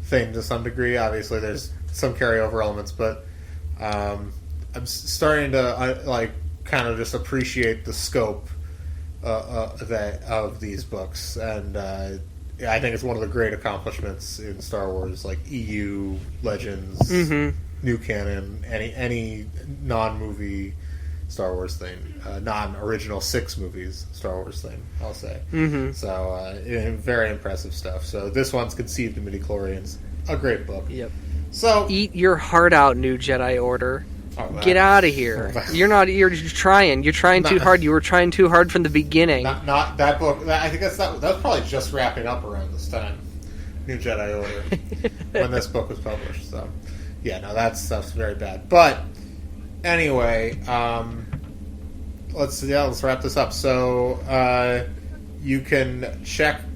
thing to some degree. Obviously, there's some carryover elements, but I'm starting to kind of just appreciate the scope of these books, and I think it's one of the great accomplishments in Star Wars, EU Legends, new canon, any non-movie Star Wars thing, non-original 6 movies Star Wars thing, I'll say. So, very impressive stuff. So this one's conceived in midi-chlorians. A great book. Yep. So eat your heart out, New Jedi Order. Get out of here. You're trying too hard. You were trying too hard from the beginning. Not that book. I think that's probably just wrapping up around this time. New Jedi Order. When this book was published. So, yeah, no, that stuff's very bad. But anyway, let's wrap this up. So you can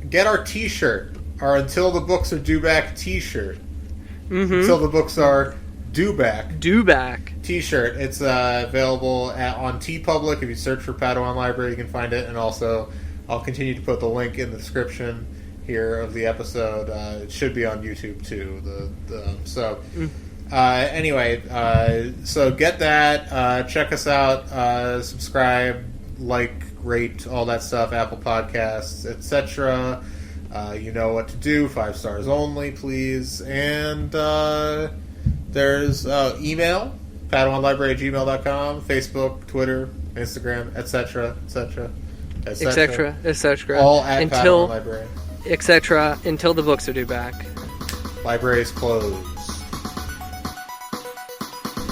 get our T-shirt, our Until the Books Are Due Back T-shirt. Until the Books Are Due Back T-shirt. It's available on TeePublic. If you search for Padawan Library, you can find it. And also, I'll continue to put the link in the description here of the episode. It should be on YouTube too. Anyway, so get that. Check us out. Subscribe, rate, all that stuff. Apple Podcasts, etc. You know what to do. 5 stars only, please. And there's email, padawanlibrary@gmail.com, Facebook, Twitter, Instagram, etc. All at Padawan Library. Etc. Until the books are due back. Libraries closed.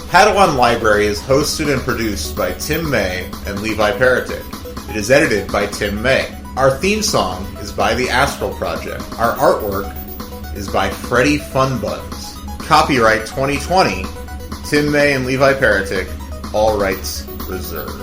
Padawan Library is hosted and produced by Tim May and Levi Peretic. It is edited by Tim May. Our theme song is by the Astral Project. Our artwork is by Freddie Funbuns. Copyright 2020, Tim May and Levi Peretic. All rights reserved.